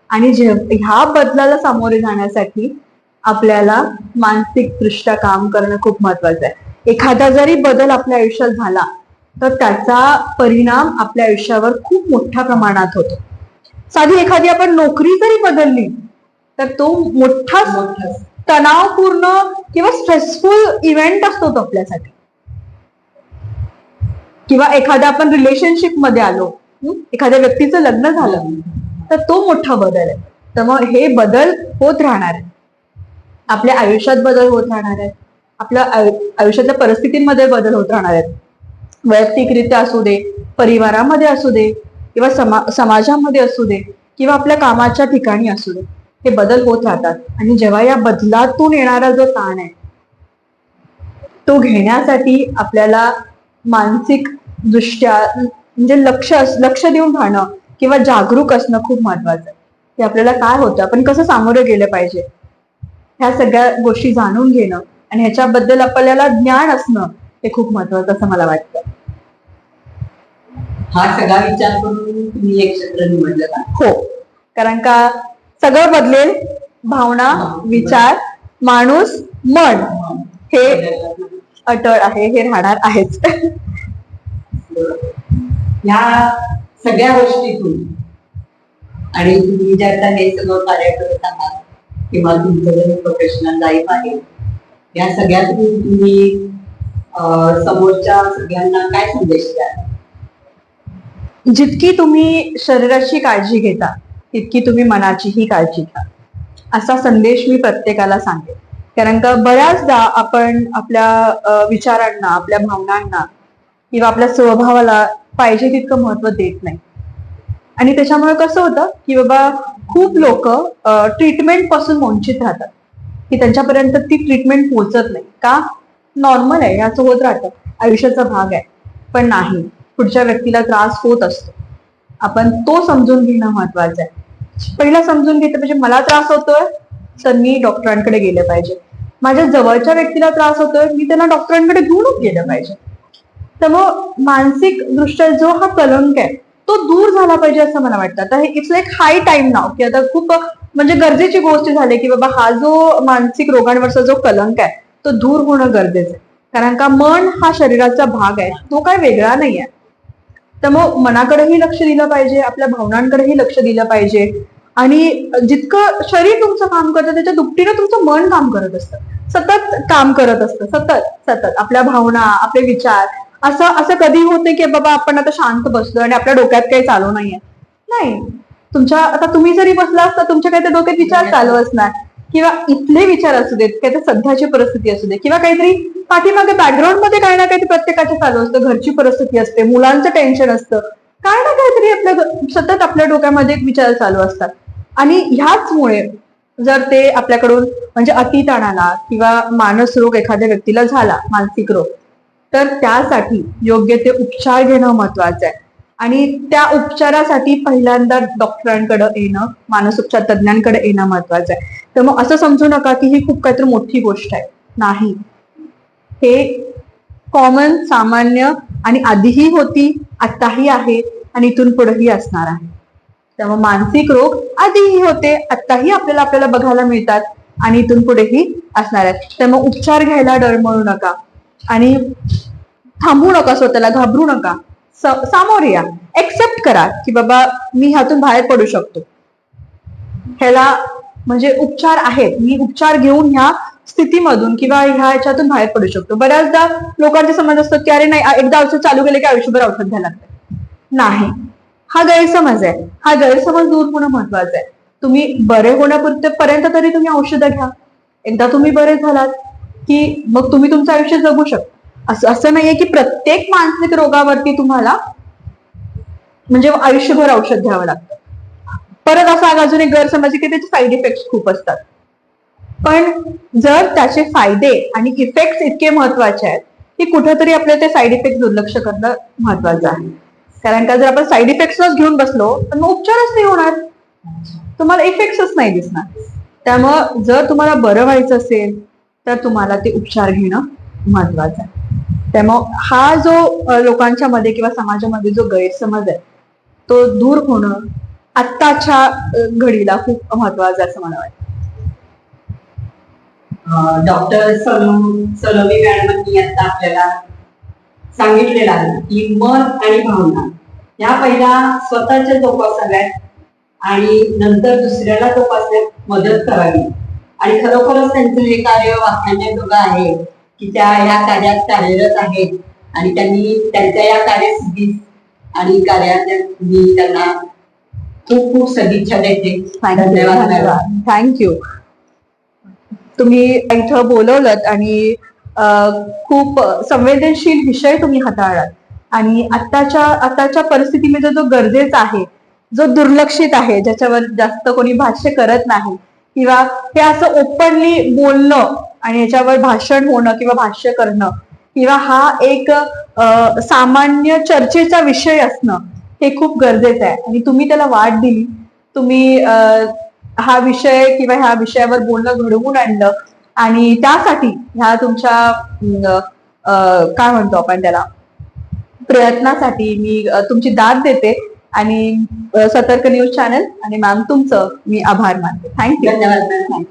आणि ह्या बदलाला सामोरे जाण्यासाठी आपल्याला मानसिक दृष्ट्या काम करणं खूप महत्वाचं आहे. एखादा जरी बदल आपल्या आयुष्यात झाला तर त्याचा परिणाम आपल्या आयुष्यावर खूप मोठ्या प्रमाणात होतो. साधी एखादी आपण नोकरी जरी बदलली तर तो मोठा तणावपूर्ण किंवा स्ट्रेसफुल इव्हेंट असतो तो आपल्यासाठी. किंवा एखाद्या आपण रिलेशनशिप मध्ये आलो, एखाद्या व्यक्तीचं लग्न झालं, तर तो मोठा बदल आहे. तर मग हे बदल होत राहणार आहे. आपल्या आयुष्यात बदल होत राहणार आहेत, आपल्या आयुष्यातल्या परिस्थितींमध्ये बदल होत राहणार आहेत. वैयक्तिकरित्या असू दे, परिवारामध्ये असू दे, किंवा समाजामध्ये असू दे, किंवा आपल्या कामाच्या ठिकाणी असू दे, हे बदल होत राहतात. आणि जेव्हा या बदलातून येणारा जो ताण आहे तो घेण्यासाठी आपल्याला मानसिक दृष्ट्या, म्हणजे लक्ष देऊन राहणं किंवा जागरूक असणं खूप महत्वाचं आहे. की आपल्याला काय होतं, आपण कसं सामोरे गेलं पाहिजे, ह्या सगळ्या गोष्टी जाणून घेणं आणि ह्याच्याबद्दल आपल्याला ज्ञान असणं हे खूप महत्वाचं असं मला वाटतं. हा सगळा विचार करून तुम्ही एक क्षेत्र निवडलं का? हो, कारण का सगळं बदलेल, भावना, विचार, माणूस, मन हे अटळ आहे, हे राहणार आहेच. या सगळ्या गोष्टीतून आणि तुम्ही जे आता हे सगळं कार्य करत आहात किंवा तुमचं जे प्रोफेशनल लाईफ आहे, या सगळ्यातून तुम्ही समोरच्या सगळ्यांना काय संदेश द्याल? जितकी तुम्ही शरीराची काळजी घेता तितकी तुम्ही मनाचीही काळजी घ्या, असा संदेश मी प्रत्येकाला सांगेन. कारण का बऱ्याचदा आपण आपल्या विचारांना, आपल्या भावनांना किंवा आपल्या स्वभावाला पाहिजे तितकं महत्व देत नाही. आणि त्याच्यामुळे कसं होतं की बाबा खूप लोक ट्रीटमेंट पासून वंचित राहतात, की त्यांच्यापर्यंत ती ट्रीटमेंट पोहोचत नाही. का? नॉर्मल आहे, असं होत राहतं, आयुष्याचा भाग आहे. पण नाही, पुढच्या व्यक्तीला त्रास होत असतो. आपण तो समजून घेणं महत्वाचं आहे. पहिला समजून घेतलं पाहिजे, मला त्रास होतोय तर मी डॉक्टरांकडे गेलं पाहिजे. माझ्या जवळच्या व्यक्तीला त्रास होतोय, मी त्यांना डॉक्टरांकडे घेऊनच गेलं पाहिजे. तर मग मानसिक दृष्ट्या जो हा कलंक आहे तो दूर झाला पाहिजे असं मला वाटतं. आता हे इट्स लाईक हाय टाइम नाव, की आता खूप म्हणजे गरजेची गोष्ट झाली की बाबा हा जो मानसिक रोगांवरचा जो कलंक आहे तो दूर होणं गरजेचं आहे. कारण का मन हा शरीराचा भाग आहे, तो काय वेगळा नाही आहे. तर मग मनाकडेही लक्ष दिलं पाहिजे, आपल्या भावनांकडेही लक्ष दिलं पाहिजे. आणि जितकं शरीर तुमचं काम करतं त्याच्या दुपटीनं तुमचं मन काम करत असतं, सतत काम करत असतं, सतत सतत आपल्या भावना, आपले विचार. असं असं कधी होते की बाबा आपण आता शांत बसलो आणि आपल्या डोक्यात काही चालू नाहीये. नाही, तुमच्या आता तुम्ही जरी बसला असता तुमच्या काही डोक्यात विचार चालू असणार, किंवा इथले विचार असू देत, काही सध्याची परिस्थिती असू दे, किंवा काहीतरी पाठीमागे बॅकग्राऊंड मध्ये काही ना काहीतरी प्रत्येकाचे चालू असतं. घरची परिस्थिती असते, मुलांचं टेन्शन असतं, काय ना काहीतरी आपल्या सतत आपल्या डोक्यामध्ये विचार चालू असतात. आणि ह्याचमुळे जर ते आपल्याकडून म्हणजे अतिताणाला किंवा मानस रोग एखाद्या व्यक्तीला झाला, मानसिक रोग, तर त्यासाठी योग्य ते उपचार घेणं महत्वाचं आहे. आणि त्या उपचारासाठी पहिल्यांदा डॉक्टरांकडे येणं, मानसोपचार तज्ञांकडे येणं महत्वाचं आहे. तर मग असं समजू नका की ही खूप काहीतरी मोठी गोष्ट आहे. नाही, हे कॉमन, सामान्य, आणि आधीही होती, आताही आहे, आणि इथून पुढेही असणार आहे. त्यामुळे मानसिक रोग आधीही होते, आताही आपल्याला बघायला मिळतात, आणि इथून पुढेही असणार आहेत. त्यामुळे उपचार घ्यायला डळमळू नका आणि थांबू नका, स्वतःला घाबरू नका, सामोरे या, एक्सेप्ट करा की बाबा मी ह्यातून बाहेर पडू शकतो. ह्याला म्हणजे उपचार आहेत, मी उपचार घेऊन ह्या स्थितीमधून किंवा ह्याच्यातून बाहेर पडू शकतो. बऱ्याचदा लोकांचे समज असतात की अरे नाही, एकदा औषध चालू केले की आयुष्यभर औषध घ्यायला लागतं. नाही, हा गैरसमज आहे. हा गैरसमज दूर होणं महत्वाचं आहे. तुम्ही बरे होण्यापर्यंत तरी तुम्ही औषधं घ्या. एकदा तुम्ही बरे झालात की मग तुम्ही तुमचं आयुष्य जगू शकता. असं नाहीये की प्रत्येक मानसिक रोगावरती तुम्हाला म्हणजे आयुष्यभर औषध घ्यावं लागतं. परत असा अजून एक गैरसमज की त्याचे साईड इफेक्ट खूप असतात. पण जर त्याचे फायदे आणि इफेक्ट इतके महत्वाचे आहेत की कुठेतरी आपल्याला ते साईड इफेक्ट दुर्लक्ष करणं महत्वाचं आहे. कारण का जर आपण साईड इफेक्ट्सच घेऊन बसलो तर मग उपचारच नाही होणार, तुम्हाला इफेक्ट्सच नाही दिसणार. त्यामुळं जर तुम्हाला बरं व्हायचं असेल तर तुम्हाला ते उपचार घेणं महत्वाचं आहे. त्यामुळं हा जो लोकांच्या मध्ये किंवा समाजामध्ये जो गैरसमज आहे तो दूर होणं आत्ताच्या घडीला खूप महत्वाचं असं मला वाटतं. डॉक्टर सलोमी मॅडमांनी आता आपल्याला सांगितलेलं आहे की मन आणि भावना या पहिला स्वतःच्या जोपासाव्यात आणि नंतर दुसऱ्याला जोपासण्यात मदत करावी. आणि खरोखरच त्यांचं हे कार्य वाखाणण्याजोगं आहे की त्या या कार्यात कार्यरत आहेत, आणि त्यांनी त्यांच्या या कार्यसिद्धी आणि कार्यात मी त्यांना खूप खूप सदिच्छा देते. धन्यवाद. थँक्यू. तुम्ही इथं बोलवलं आणि खूप संवेदनशील विषय तुम्ही हाताळलात. आणि आताच्या परिस्थितीमध्ये जो गरजेचा आहे, जो दुर्लक्षित आहे, ज्याच्यावर जास्त कोणी भाष्य करत नाही, किंवा हे असं ओपनली बोलणं आणि याच्यावर भाषण होणं किंवा भाष्य करणं, किंवा हा एक सामान्य चर्चेचा विषय असणं, हे खूप गरजेचं आहे. आणि तुम्ही त्याला वाट दिली, तुम्ही हा विषय किंवा ह्या विषयावर बोलणं घडवून आणलं, आणि त्यासाठी ह्या तुमच्या काय म्हणतो आपण त्याला, प्रयत्नासाठी मी तुमची दाद देते. आणि सतर्क न्यूज चॅनल आणि मॅम तुमचं मी आभार मानते. थँक्यू. धन्यवाद.